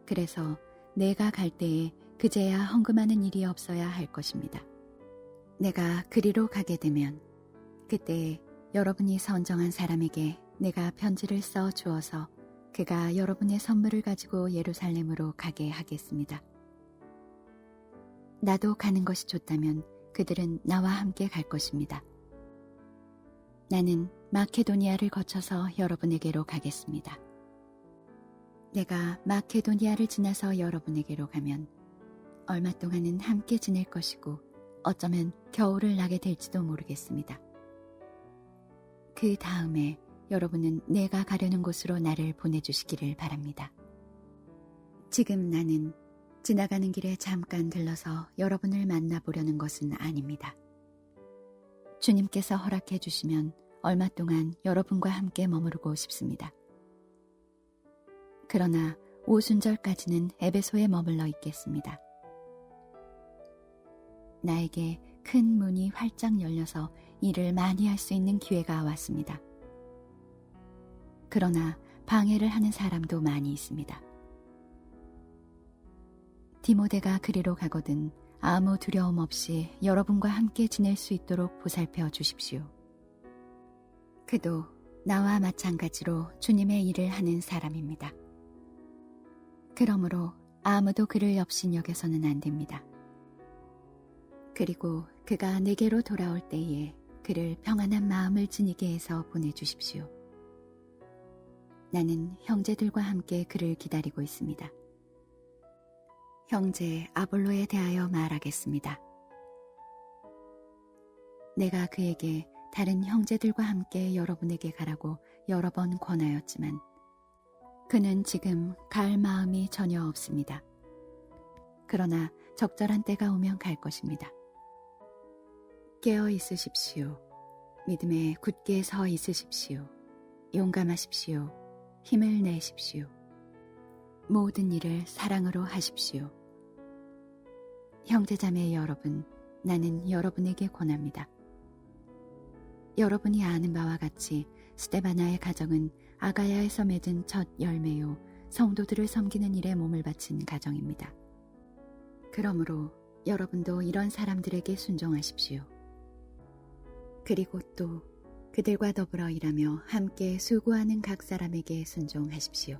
그래서 내가 갈 때에 그제야 헌금하는 일이 없어야 할 것입니다. 내가 그리로 가게 되면 그때 여러분이 선정한 사람에게 내가 편지를 써 주어서 그가 여러분의 선물을 가지고 예루살렘으로 가게 하겠습니다. 나도 가는 것이 좋다면 그들은 나와 함께 갈 것입니다. 나는 마케도니아를 거쳐서 여러분에게로 가겠습니다. 내가 마케도니아를 지나서 여러분에게로 가면 얼마 동안은 함께 지낼 것이고 어쩌면 겨울을 나게 될지도 모르겠습니다. 그 다음에 여러분은 내가 가려는 곳으로 나를 보내주시기를 바랍니다. 지금 나는 지나가는 길에 잠깐 들러서 여러분을 만나보려는 것은 아닙니다. 주님께서 허락해 주시면 얼마 동안 여러분과 함께 머무르고 싶습니다. 그러나 오순절까지는 에베소에 머물러 있겠습니다. 나에게 큰 문이 활짝 열려서 일을 많이 할 수 있는 기회가 왔습니다. 그러나 방해를 하는 사람도 많이 있습니다. 디모데가 그리로 가거든 아무 두려움 없이 여러분과 함께 지낼 수 있도록 보살펴 주십시오. 그도 나와 마찬가지로 주님의 일을 하는 사람입니다. 그러므로 아무도 그를 업신여겨서는 안 됩니다. 그리고 그가 내게로 돌아올 때에 그를 평안한 마음을 지니게 해서 보내주십시오. 나는 형제들과 함께 그를 기다리고 있습니다. 형제 아볼로에 대하여 말하겠습니다. 내가 그에게 다른 형제들과 함께 여러분에게 가라고 여러 번 권하였지만 그는 지금 갈 마음이 전혀 없습니다. 그러나 적절한 때가 오면 갈 것입니다. 깨어 있으십시오. 믿음에 굳게 서 있으십시오. 용감하십시오. 힘을 내십시오. 모든 일을 사랑으로 하십시오. 형제자매 여러분, 나는 여러분에게 권합니다. 여러분이 아는 바와 같이 스데바나의 가정은 아가야에서 맺은 첫 열매요 성도들을 섬기는 일에 몸을 바친 가정입니다. 그러므로 여러분도 이런 사람들에게 순종하십시오. 그리고 또 그들과 더불어 일하며 함께 수고하는 각 사람에게 순종하십시오.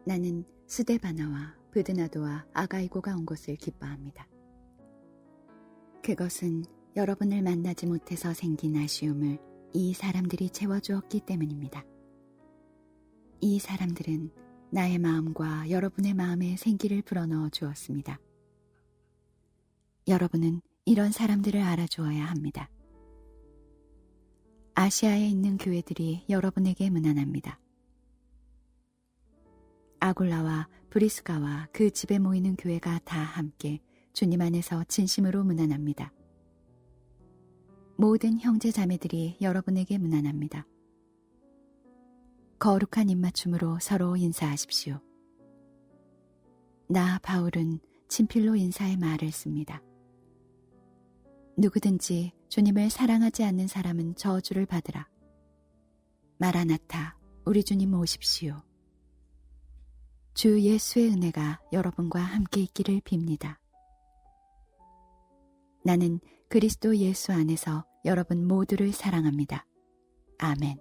나는 스데바나와 브드나도와 아가이고가 온 것을 기뻐합니다. 그것은 여러분을 만나지 못해서 생긴 아쉬움을 이 사람들이 채워주었기 때문입니다. 이 사람들은 나의 마음과 여러분의 마음에 생기를 불어넣어 주었습니다. 여러분은 이런 사람들을 알아주어야 합니다. 아시아에 있는 교회들이 여러분에게 문안합니다. 아굴라와 브리스가와 그 집에 모이는 교회가 다 함께 주님 안에서 진심으로 문안합니다. 모든 형제 자매들이 여러분에게 문안합니다. 거룩한 입맞춤으로 서로 인사하십시오. 나 바울은 친필로 인사의 말을 씁니다. 누구든지 주님을 사랑하지 않는 사람은 저주를 받으라. 마라나타, 우리 주님 오십시오. 주 예수의 은혜가 여러분과 함께 있기를 빕니다. 나는 그리스도 예수 안에서 여러분 모두를 사랑합니다. 아멘.